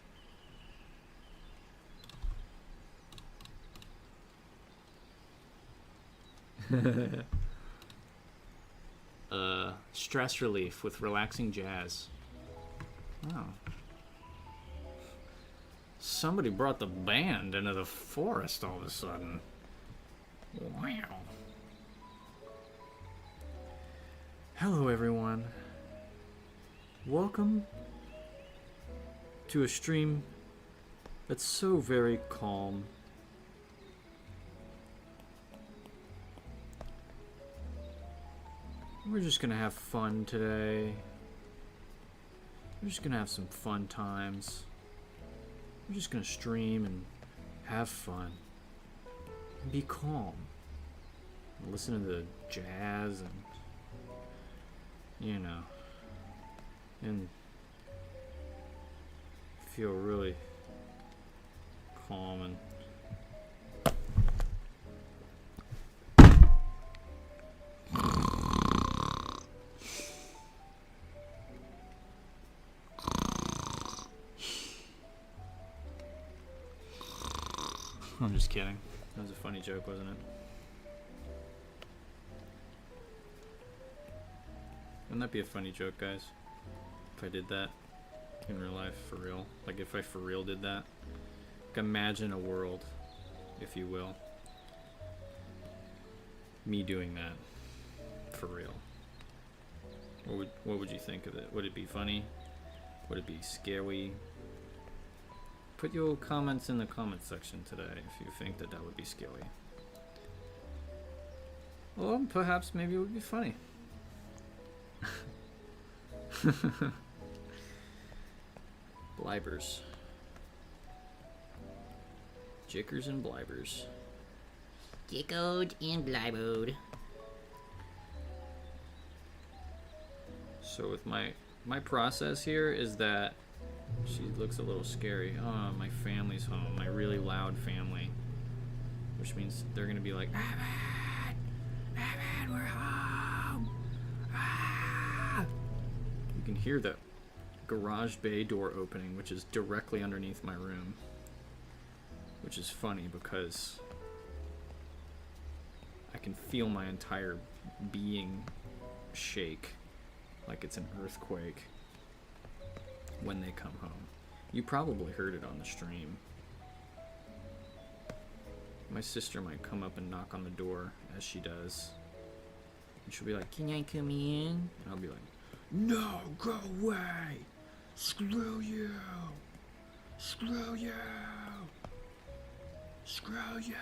Stress relief with relaxing jazz. Oh. Somebody brought the band into the forest all of a sudden. Wow. Hello, everyone. Welcome to a stream that's so very calm. We're just gonna have fun today. We're just gonna have some fun times. We're just gonna stream and have fun. And be calm. And listen to the jazz and, you know, and feel really calm and I'm just kidding. That was a funny joke, wasn't it? Wouldn't that be a funny joke, guys? If I did that in real life, for real. Like if I for real did that. Like imagine a world, if you will. Me doing that. For real. What would you think of it? Would it be funny? Would it be scary? Put your comments in the comment section today if you think that that would be scary. Or perhaps maybe it would be funny. Blibers. Jickers and blibers. Jickled and bliboed. So with my process here is that she looks a little scary. Oh, my family's home. My really loud family. Which means they're gonna be like, Evan, we're home. Ah! You can hear the garage bay door opening, which is directly underneath my room. Which is funny because I can feel my entire being shake like it's an earthquake when they come home. You probably heard it on the stream. My sister might come up and knock on the door, as she does. And she'll be like, Can I come in? and I'll be like, no, go away! Screw you! Screw you! Screw you!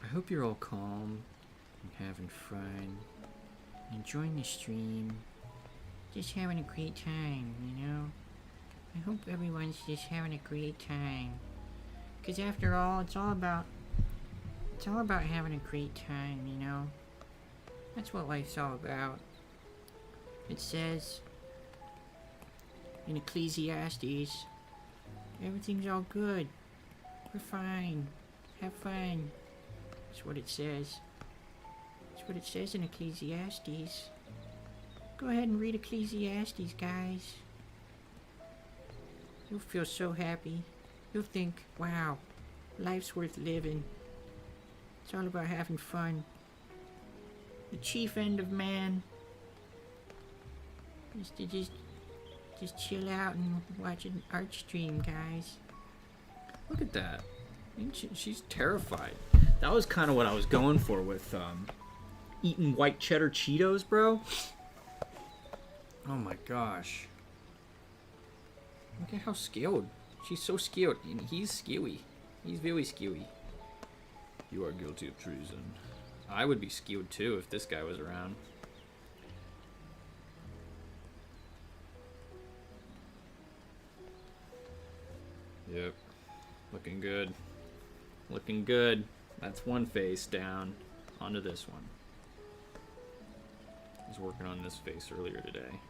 I hope you're all calm and having fun, enjoying the stream, Just having a great time, you know? I hope everyone's just having a great time. Because after all, it's all about having a great time, you know? That's what life's all about. It says in Ecclesiastes, everything's all good. We're fine. Have fun. That's what it says. That's what it says in Ecclesiastes. Go ahead and read Ecclesiastes, guys. You'll feel so happy. You'll think, wow, life's worth living. It's all about having fun. The chief end of man is to just chill out and watch an art stream, guys. look at that. She's terrified. That was kind of what I was going for with eating white cheddar Cheetos, bro. Oh my gosh. Look at how scared. She's so scared. And he's skewy. He's very skewy. You are guilty of treason. I would be skewered too if this guy was around. Yep. Looking good. Looking good. That's one face down. Onto this one. I was working on this face earlier today.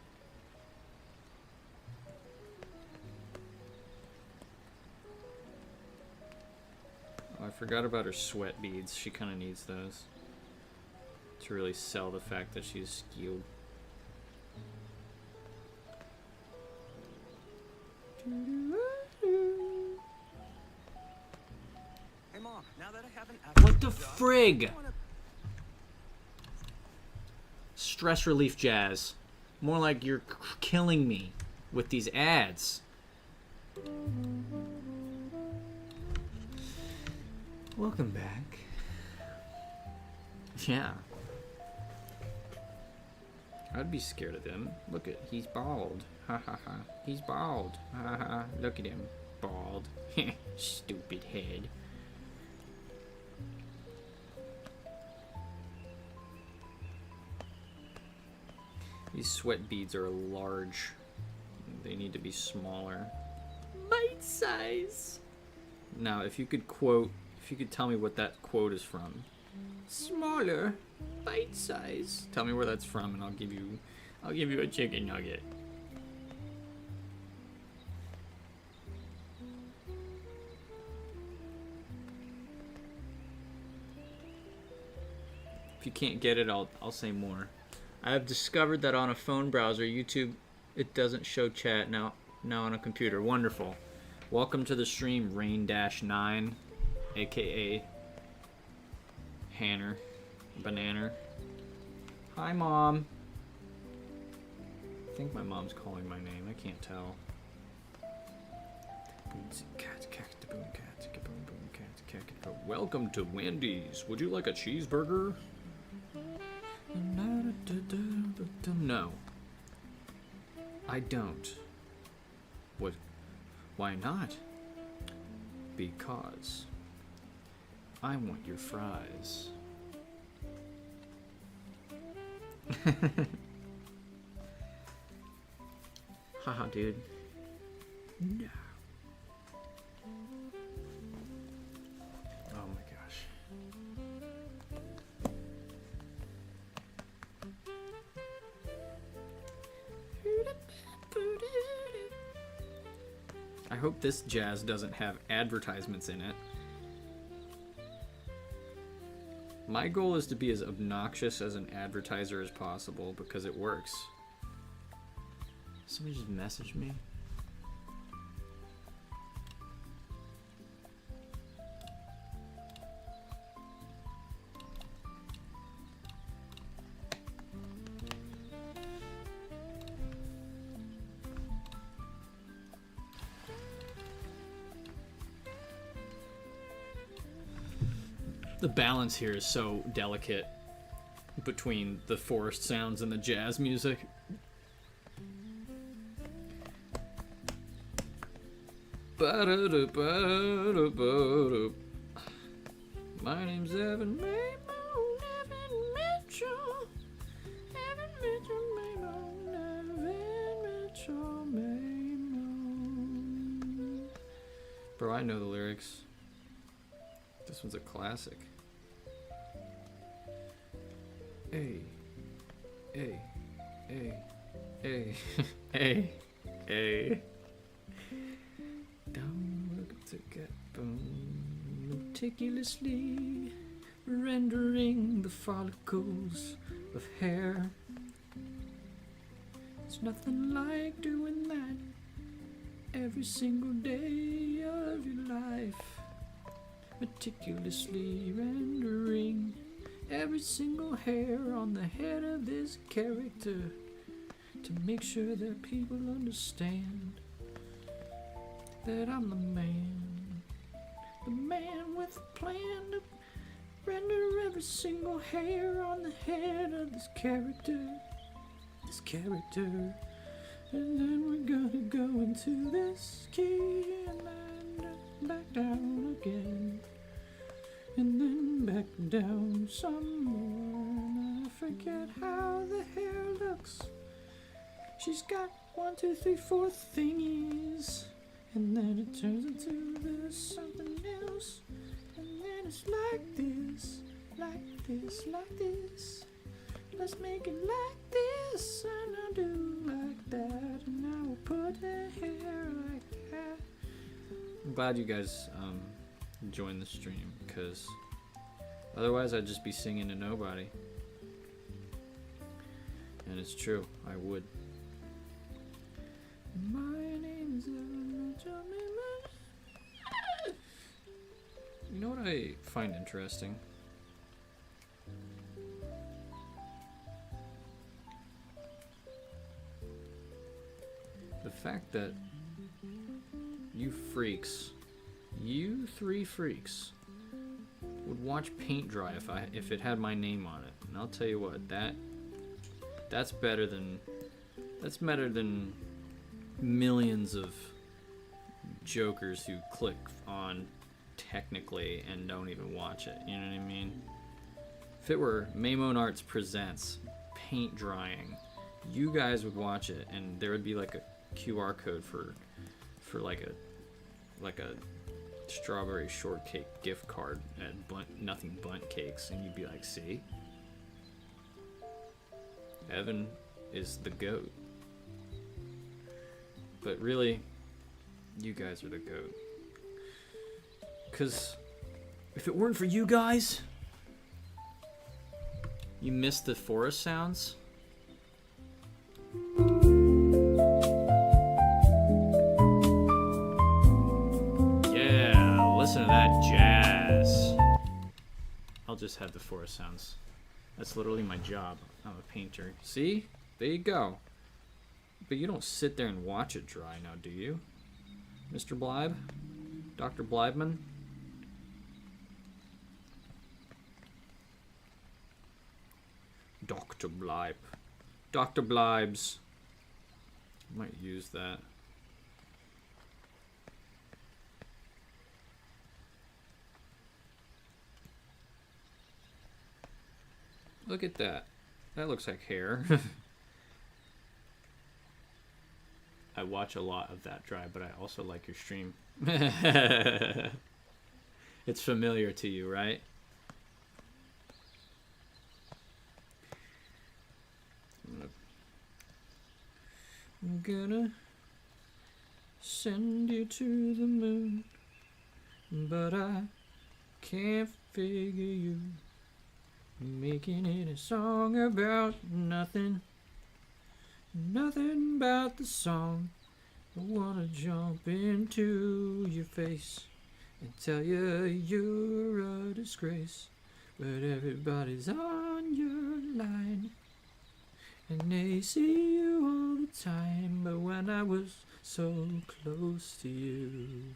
Oh, I forgot about her sweat beads. She kind of needs those to really sell the fact that she's skewed. Hey Mom, now that I have an actual What the job, frig? I wanna- Stress relief jazz. More like you're killing me with these ads. Welcome back. Yeah. I'd be scared of them. Look at, he's bald. Ha ha ha. He's bald. Ha ha ha. Look at him. Bald. Stupid head. These sweat beads are large. They need to be smaller. Bite size. Now, if you could tell me what that quote is from. Smaller, bite size. Tell me where that's from, and I'll give you a chicken nugget. If you can't get it, I'll say more. I have discovered that on a phone browser, YouTube, it doesn't show chat now on a computer. Wonderful. Welcome to the stream, Rain-9, aka Hanner, Banana. Hi, Mom. I think my mom's calling my name. I can't tell. Welcome to Wendy's. Would you like a cheeseburger? No. I don't. What? Why not? Because I want your fries. Haha, dude. No. Oh my gosh. I hope this jazz doesn't have advertisements in it. My goal is to be as obnoxious as an advertiser as possible because it works. Somebody just messaged me. The balance here is so delicate between the forest sounds and the jazz music. My name's Evan Maymon, Evan Mitchell. Evan Mitchell Maymon, Evan Mitchell Maymon. Bro, I know the lyrics. This one's a classic. Hey, hey, hey, hey, hey, hey. Don't look to get bone, meticulously rendering the follicles of hair. There's nothing like doing that every single day of your life. Meticulously rendering every single hair on the head of this character to make sure that people understand that I'm the man with a plan to render every single hair on the head of this character, and then we're gonna go into this key and then back down again. And then back down some more, and I forget how the hair looks. She's got 1, 2, 3, 4 thingies, and then it turns into this something else, and Just like this, like this, like this. Let's make it like this, and I'll do like that, and I will put the hair like that. I'm glad you guys joined the stream, because otherwise I'd just be singing to nobody. And it's true, I would. My name is You know what I find interesting? The fact that you freaks, you three freaks, would watch paint dry if it had my name on it. And I'll tell you what, that's better than millions of jokers who click on technically and don't even watch it. You know what I mean? If it were Maimon Arts presents paint drying, you guys would watch it, and there would be like a QR code for like a strawberry shortcake gift card at Nothing Bundt Cakes, and you'd be like, see, Evan is the GOAT. But really, you guys are the GOAT. Because if it weren't for you guys, you missed the forest sounds. Yeah, listen to that jazz. I'll just have the forest sounds. That's literally my job. I'm a painter. See? There you go. But you don't sit there and watch it dry now, do you? Mr. Blybe? Dr. Blybeman? Dr. Blybe. Dr. Blybes. I might use that. Look at that. That looks like hair. I watch a lot of that dry, but I also like your stream. It's familiar to you, right? I'm gonna send you to the moon, but I can't figure you making it a song about nothing. Nothing about the song. I wanna jump into your face and tell you you're a disgrace, but everybody's on your line and they see you all the time. But when I was so close to you,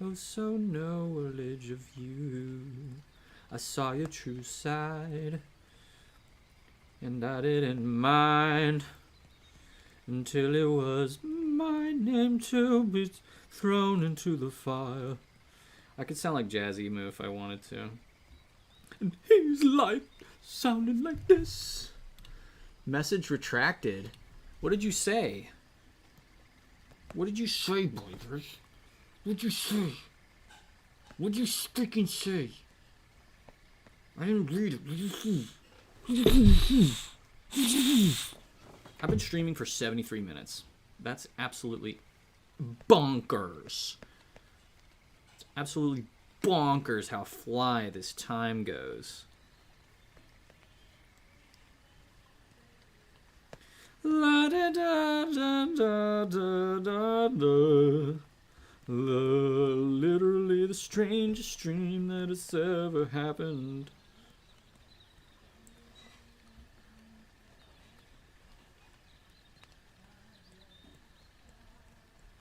oh so knowledge of you, I saw your true side, and I didn't mind until it was my name to be thrown into the fire. I could sound like Jazzy Moo if I wanted to. And his life sounded like this. Message retracted. What did you say? What did you say, Blazers? What'd you say? What'd you freaking say? I didn't read it. I've been streaming for 73 minutes. That's absolutely bonkers. It's absolutely bonkers how fly this time goes. La da da da da da da da. Literally the strangest stream that has ever happened.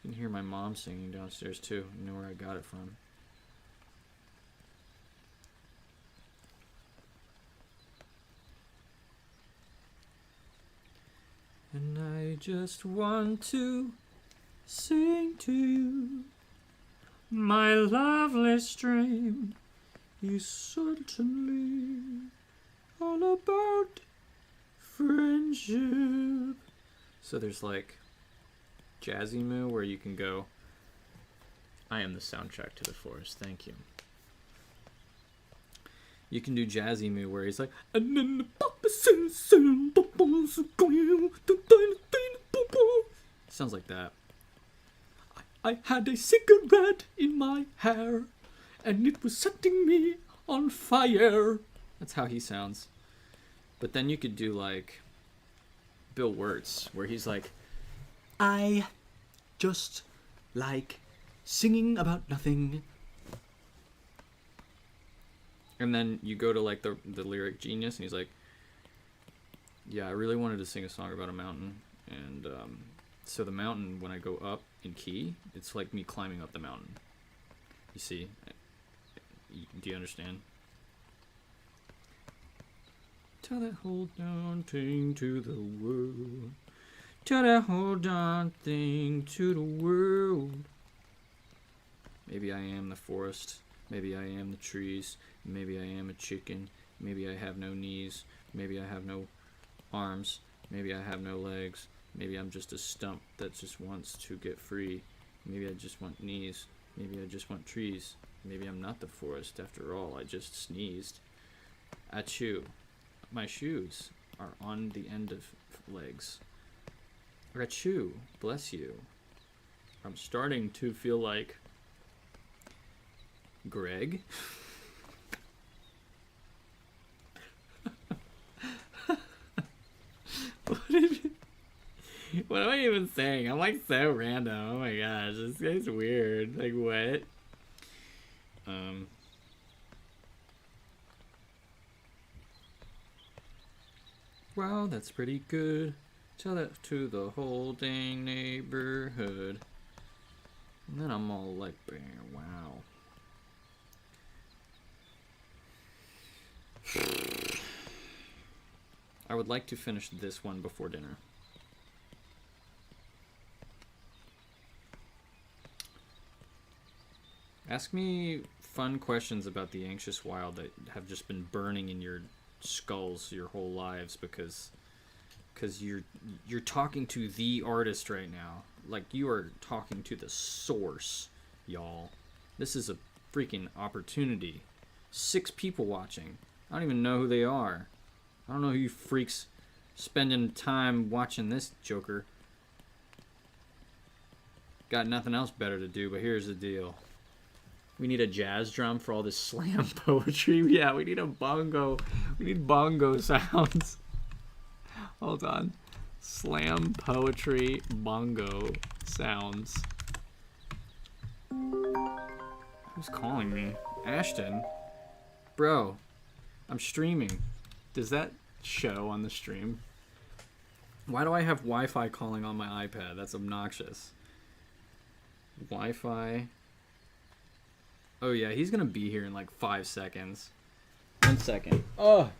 You can hear my mom singing downstairs too. You know where I got it from. And I just want to sing to you, my lovely stream is certainly all about friendship. So there's like Jazzy Moo where you can go, I am the soundtrack to the forest, thank you. You can do Jazzy Moo where he's like, sounds like that. I had a cigarette in my hair, and it was setting me on fire. That's how he sounds. But then you could do like Bill Wirtz, where he's like, I just like singing about nothing. And then you go to like the lyric genius, and he's like, yeah, I really wanted to sing a song about a mountain, and so the mountain, when I go up in key, it's like me climbing up the mountain. You see? Do you understand? Tell that hold on thing to the world. Tell that hold on thing to the world. Maybe I am the forest. Maybe I am the trees. Maybe I am a chicken. Maybe I have no knees. Maybe I have no arms. Maybe I have no legs. Maybe I'm just a stump that just wants to get free. Maybe I just want knees. Maybe I just want trees. Maybe I'm not the forest after all. I just sneezed. Achoo. My shoes are on the end of legs. Achoo. Bless you. I'm starting to feel like Greg. What am I even saying? I'm like so random. Oh my gosh, this guy's weird. Like what? Wow, that's pretty good. Tell that to the whole dang neighborhood. And then I'm all like, wow. I would like to finish this one before dinner. Ask me fun questions about the Anxious Wild that have just been burning in your skulls your whole lives because you're talking to the artist right now. Like, you are talking to the source, y'all. This is a freaking opportunity. 6 people watching. I don't even know who they are. I don't know who you freaks spending time watching this joker. Got nothing else better to do, but here's the deal. We need a jazz drum for all this slam poetry. Yeah, we need a bongo. We need bongo sounds. Hold on. Slam poetry bongo sounds. Who's calling me? Ashton? Bro, I'm streaming. Does that show on the stream? Why do I have Wi-Fi calling on my iPad? That's obnoxious. Wi-Fi. Oh yeah, he's gonna be here in like 5 seconds. 1 second. Oh!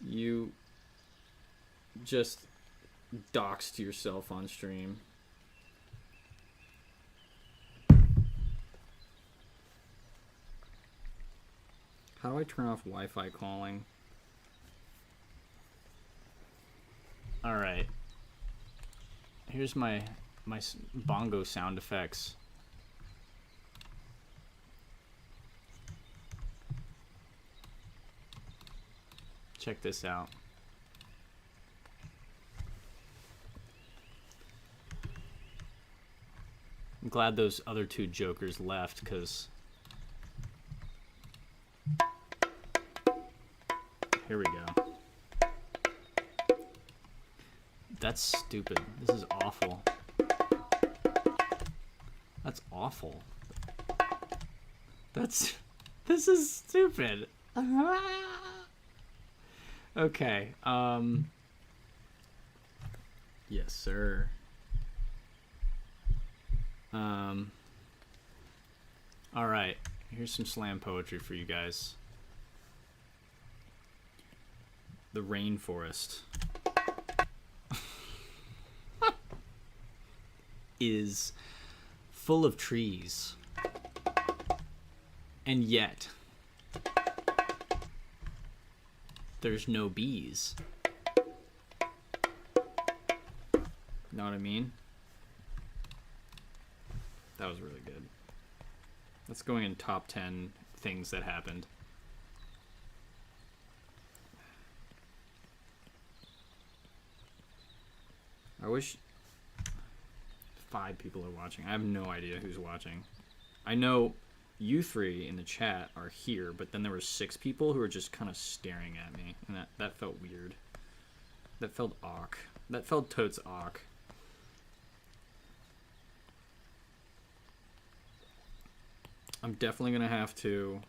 You just doxed yourself on stream. How do I turn off Wi-Fi calling? Alright. Here's my bongo sound effects. Check this out. I'm glad those other 2 jokers left, because here we go. That's stupid. This is awful. That's awful. This is stupid. Okay, yes, sir. Alright, here's some slam poetry for you guys. The rainforest is full of trees, and yet there's no bees. Know what I mean? That was really good. That's going in top 10 things that happened. I wish 5 people are watching. I have no idea who's watching. I know you 3 in the chat are here, but then there were 6 people who were just kind of staring at me, and that felt weird. That felt awk. That felt totes awk. I'm definitely gonna have to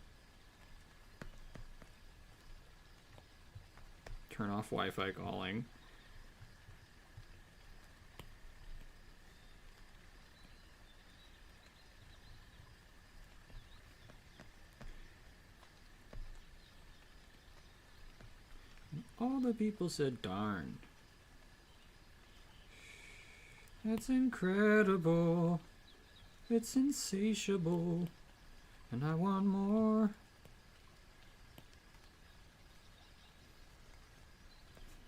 turn off Wi-Fi calling. All the people said, darn. That's incredible. It's insatiable. And I want more.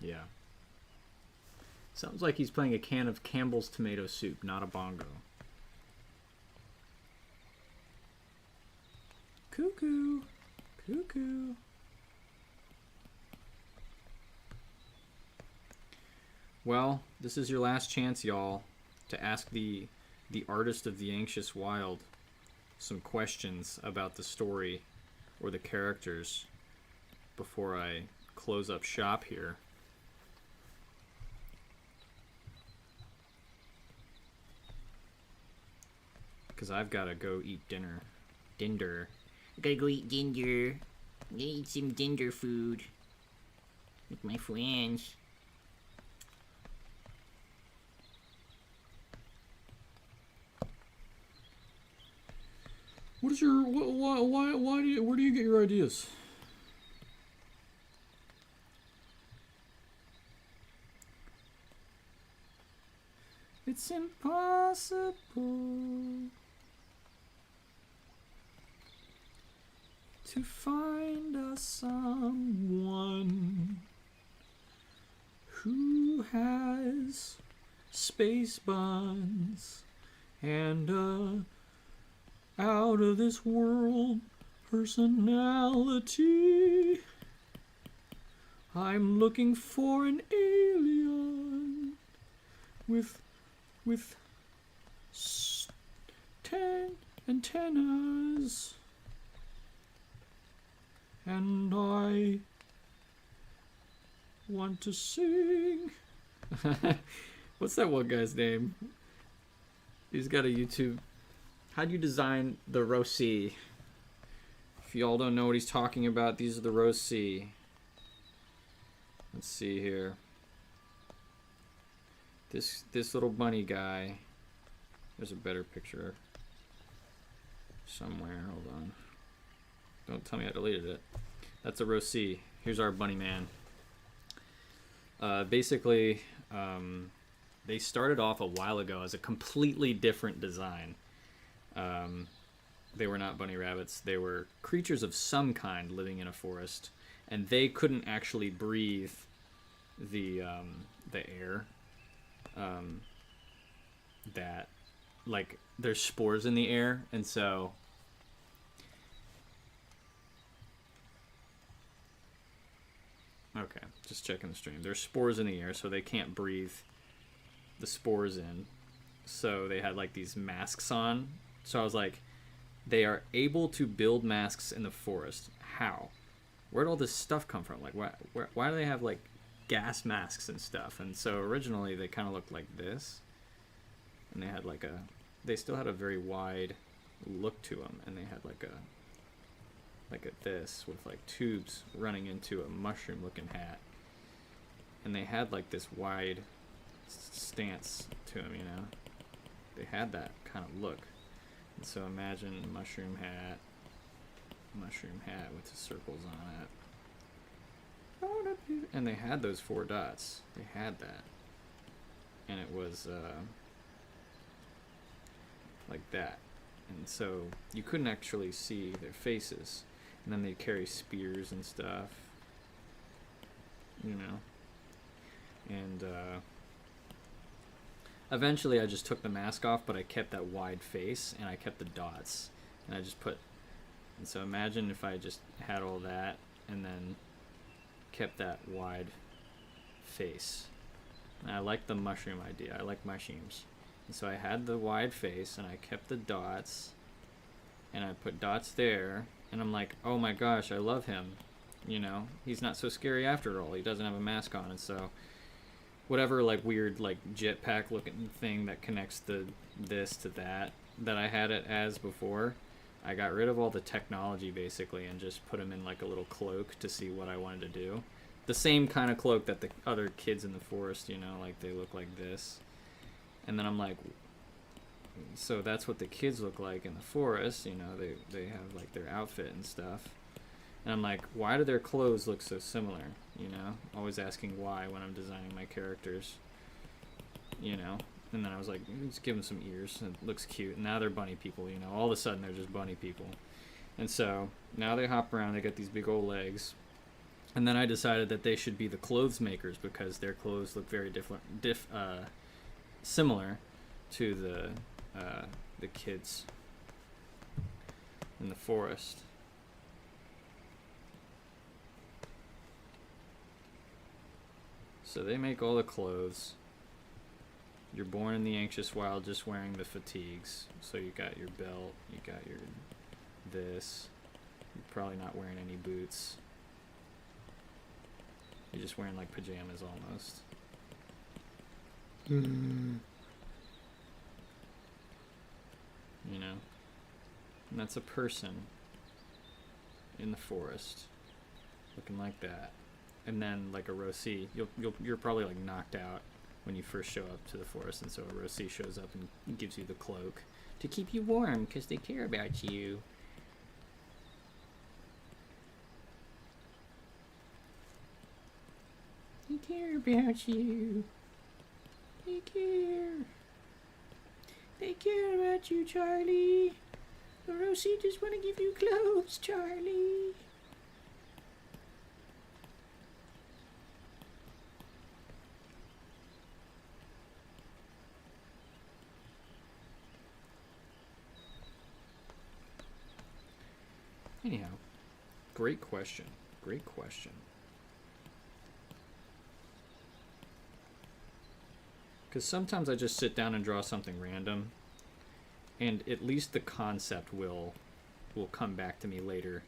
Yeah. Sounds like he's playing a can of Campbell's tomato soup, not a bongo. Cuckoo. Cuckoo. Well, this is your last chance, y'all, to ask the artist of the Anxious Wild some questions about the story or the characters before I close up shop here. Because I've got to go eat dinner. Dinder. I gotta go eat dinner. I'm gonna eat some dinner food with my friends. What is your why do you where do you get your ideas? It's impossible to find a someone who has space buns and a out of this world personality. I'm looking for an alien with 10 antennas, and I want to sing. What's that one guy's name? He's got a YouTube. How do you design the Rossi? If y'all don't know what he's talking about, these are the Rossi. Let's see here. This little bunny guy. There's a better picture somewhere. Hold on. Don't tell me I deleted it. That's a Rossi. Here's our bunny man. Basically, they started off a while ago as a completely different design. They were not bunny rabbits. They were creatures of some kind living in a forest, and they couldn't actually breathe the air. That, like, there's spores in the air, and so okay, just checking the stream. There's spores in the air, so they can't breathe the spores in. So they had like these masks on. So I was like, they are able to build masks in the forest. How? Where'd all this stuff come from? Like, why do they have like gas masks and stuff? And so originally they kind of looked like this, and they still had a very wide look to them, and they had like this with like tubes running into a mushroom looking hat, and they had like this wide stance to them, you know. They had that kind of look. And so imagine a mushroom hat with the circles on it. And they had those 4 dots. They had that. And it was like that. And so you couldn't actually see their faces. And then they'd carry spears and stuff. You know. And eventually I just took the mask off, but I kept that wide face and I kept the dots. And I just put, and so imagine if I just had all that and then kept that wide face. And I like the mushroom idea. I like mushrooms. And so I had the wide face and I kept the dots and I put dots there and I'm like, oh my gosh, I love him. You know, he's not so scary after all. He doesn't have a mask on. And so whatever like weird like jetpack looking thing that connects this to that I had it as before, I got rid of all the technology basically and just put him in like a little cloak to see what I wanted to do. The same kind of cloak that the other kids in the forest, you know, like they look like this. And then I'm like, so that's what the kids look like in the forest, you know, they have like their outfit and stuff. And I'm like, why do their clothes look so similar, you know? Always asking why when I'm designing my characters, you know? And then I was like, let's give them some ears. It looks cute. And now they're bunny people, you know? All of a sudden they're just bunny people. And so now they hop around, they got these big old legs. And then I decided that they should be the clothes makers because their clothes look very similar to the kids in the forest. So they make all the clothes. You're born in the anxious wild just wearing the fatigues. So you got your belt, you got your this. You're probably not wearing any boots. You're just wearing like pajamas almost. You know? And that's a person in the forest looking like that. And then like a Roci, you're probably like knocked out when you first show up to the forest, and so a Roci shows up and gives you the cloak to keep you warm because they care about you. They care about you. They care. They care about you, Charlie. The Roci just want to give you clothes, Charlie. Anyhow, great question. Great question. Because sometimes I just sit down and draw something random, and at least the concept will come back to me later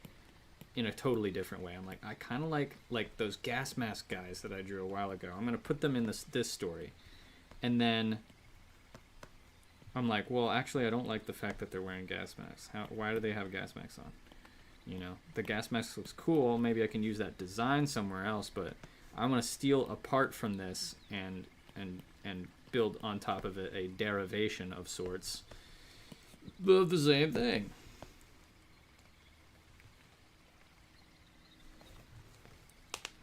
in a totally different way. I'm like, I kind of like those gas mask guys that I drew a while ago. I'm going to put them in this story. And then I'm like, well, actually, I don't like the fact that they're wearing gas masks. Why do they have gas masks on? You know, the gas mask looks cool. Maybe I can use that design somewhere else, but I'm going to steal apart from this and build on top of it a derivation of sorts of the same thing.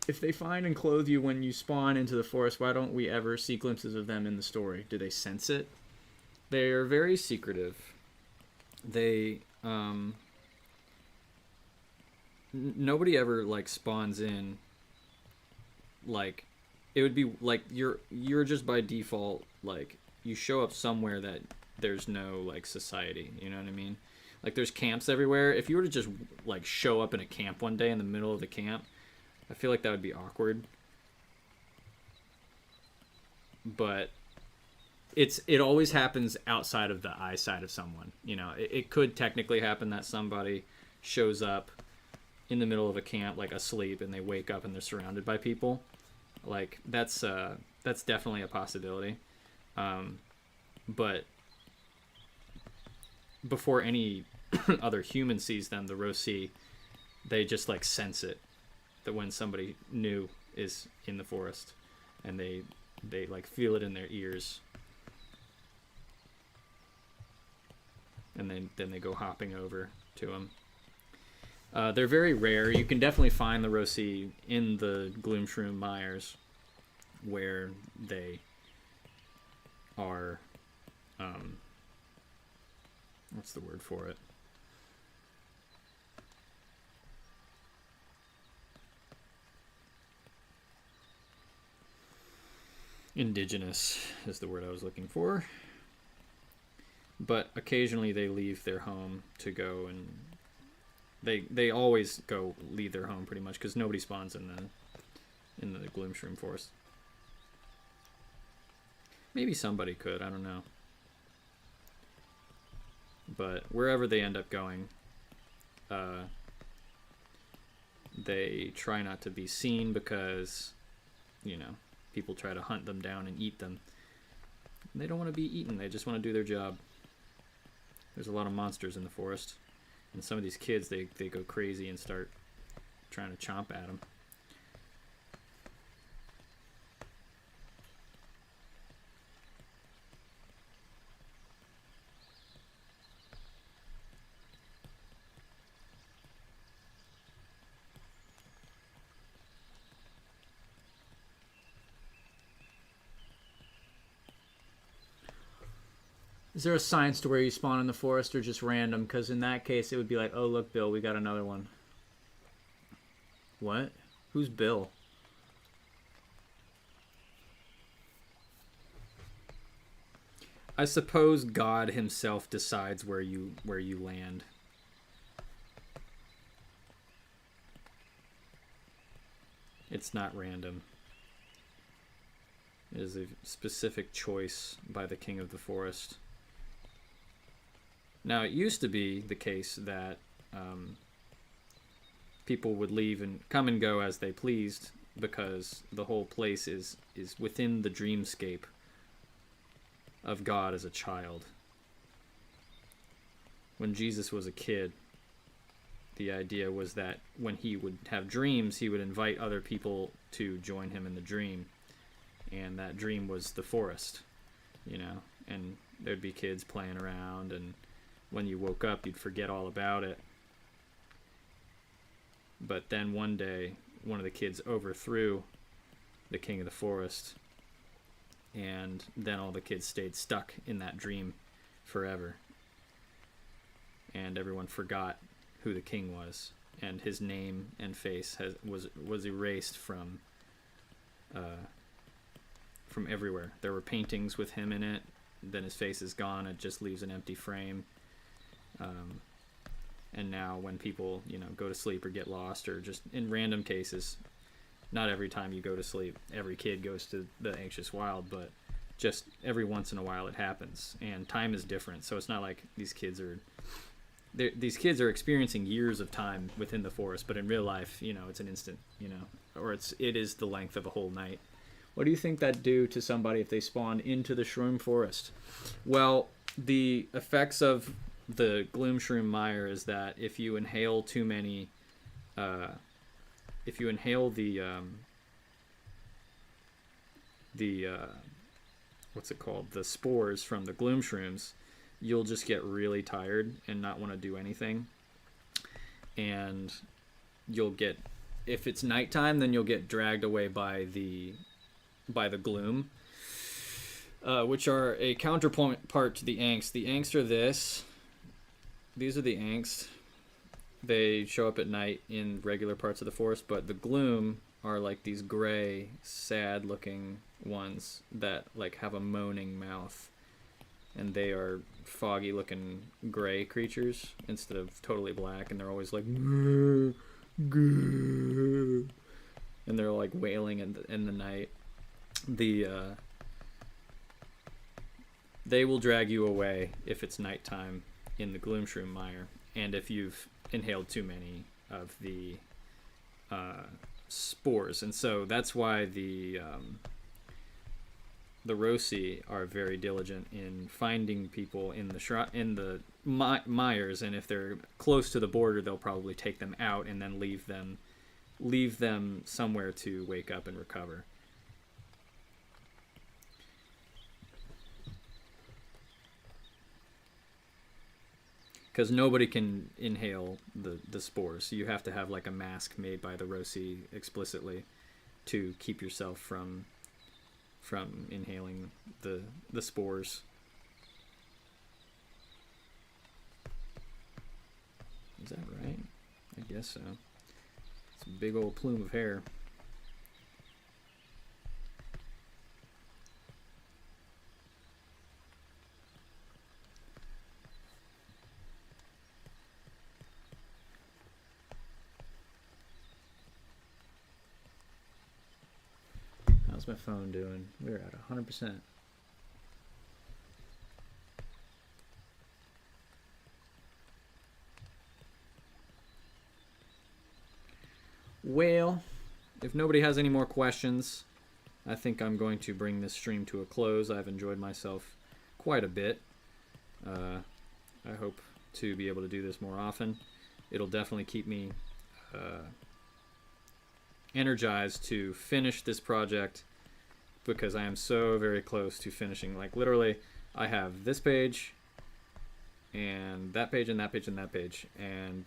If they find and clothe you when you spawn into the forest, why don't we ever see glimpses of them in the story? Do they sense it? They are very secretive. They nobody ever like spawns in. Like, it would be like you're just by default, like, you show up somewhere that there's no like society, you know what I mean? Like, there's camps everywhere. If you were to just like show up in a camp one day in the middle of the camp, I feel like that would be awkward. But it always happens outside of the eyesight of someone, you know. It could technically happen that somebody shows up in the middle of a camp, like asleep, and they wake up and they're surrounded by people. Like, that's definitely a possibility. But before any other human sees them, the Roci, they just like sense it, that when somebody new is in the forest, and they like feel it in their ears, and then they go hopping over to them. They're very rare. You can definitely find the Roci in the Gloomshroom Mires, where they are, what's the word for it? Indigenous is the word I was looking for. but occasionally they leave their home to go, and they always go leave their home pretty much, because nobody spawns in the Gloomshroom Forest. Maybe somebody could, I don't know. But wherever they end up going, they try not to be seen, because, you know, people try to hunt them down and eat them. And they don't want to be eaten, they just want to do their job. There's a lot of monsters in the forest, and some of these kids, they go crazy and start trying to chomp at them. Is there a science to where you spawn in the forest, or just random? Because in that case, it would be like, oh, look, Bill, we got another one. What? Who's Bill? I suppose God himself decides where you land. It's not random. It is a specific choice by the king of the forest. Now, it used to be the case that people would leave and come and go as they pleased, because the whole place is within the dreamscape of God as a child. When Jesus was a kid, the idea was that when he would have dreams, he would invite other people to join him in the dream. And that dream was the forest, you know, and there'd be kids playing around, and when you woke up, you'd forget all about it. But then one day, one of the kids overthrew the king of the forest, and then all the kids stayed stuck in that dream forever. And everyone forgot who the king was, and his name and face was erased from everywhere. There were paintings with him in it, then his face is gone, it just leaves an empty frame. And now when people, you know, go to sleep or get lost, or just in random cases, not every time you go to sleep every kid goes to the Anxious Wild, but just every once in a while it happens, and time is different, so it's not like these kids are experiencing years of time within the forest, but in real life, you know, it's an instant, you know, or it is the length of a whole night. What do you think that'd do to somebody if they spawn into the Shroom Forest? Well, the effects of the Gloomshroom Mire is that if you inhale too many, if you inhale the what's it called, the spores from the Gloomshrooms, you'll just get really tired and not want to do anything. And you'll get, if it's nighttime, then you'll get dragged away by the gloom, which are a counterpart to the angst. The angst are this. These are the angst. They show up at night in regular parts of the forest, but the gloom are like these gray, sad-looking ones that like have a moaning mouth, and they are foggy-looking gray creatures instead of totally black, and they're always like, and they're like wailing in the night. They will drag you away if it's nighttime in the Gloomshroom Mire, and if you've inhaled too many of the spores. And so that's why the Rosi are very diligent in finding people in the mires, and if they're close to the border, they'll probably take them out and then leave them somewhere to wake up and recover. Because nobody can inhale the spores. So you have to have like a mask made by the Rosi explicitly to keep yourself from inhaling the spores. Is that right? I guess so. It's a big old plume of hair. How's my phone doing? We're at 100%. Well, if nobody has any more questions, I think I'm going to bring this stream to a close. I've enjoyed myself quite a bit. I hope to be able to do this more often. It'll definitely keep me energized to finish this project because I am so very close to finishing. Like literally, I have this page and that page and that page and that page, and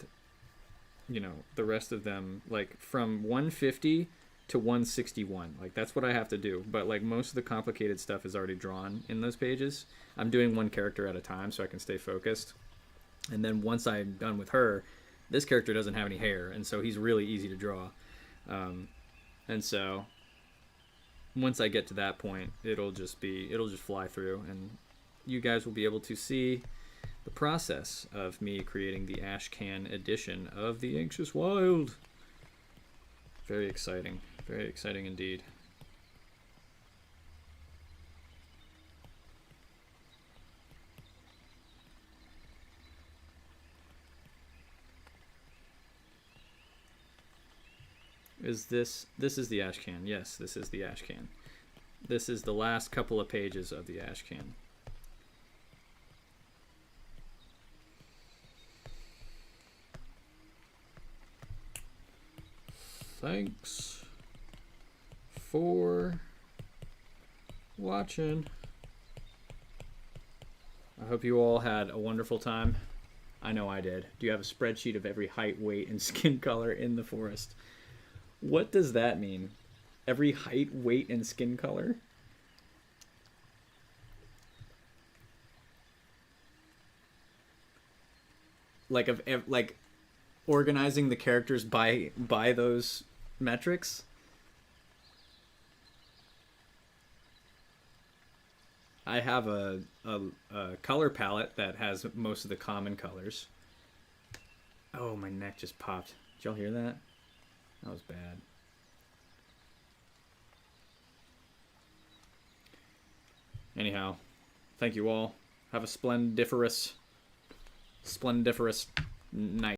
you know, the rest of them, like from 150 to 161, like that's what I have to do. But like most of the complicated stuff is already drawn in those pages. I'm doing one character at a time so I can stay focused, and then once I'm done with her, this character doesn't have any hair, and so he's really easy to draw. And so once I get to that point, it'll just fly through, and you guys will be able to see the process of me creating the Ashcan edition of The Anxious Wild. Very exciting indeed. This is the Ashcan. Yes, this is the Ashcan. This is the last couple of pages of the Ashcan. Thanks for watching. I hope you all had a wonderful time. I know I did. Do you have a spreadsheet of every height, weight, and skin color in the forest? What does that mean? Every height, weight, and skin color? Like organizing the characters by those metrics? I have a color palette that has most of the common colors. Oh, my neck just popped. Did y'all hear that? That was bad. Anyhow, thank you all. Have a splendiferous night.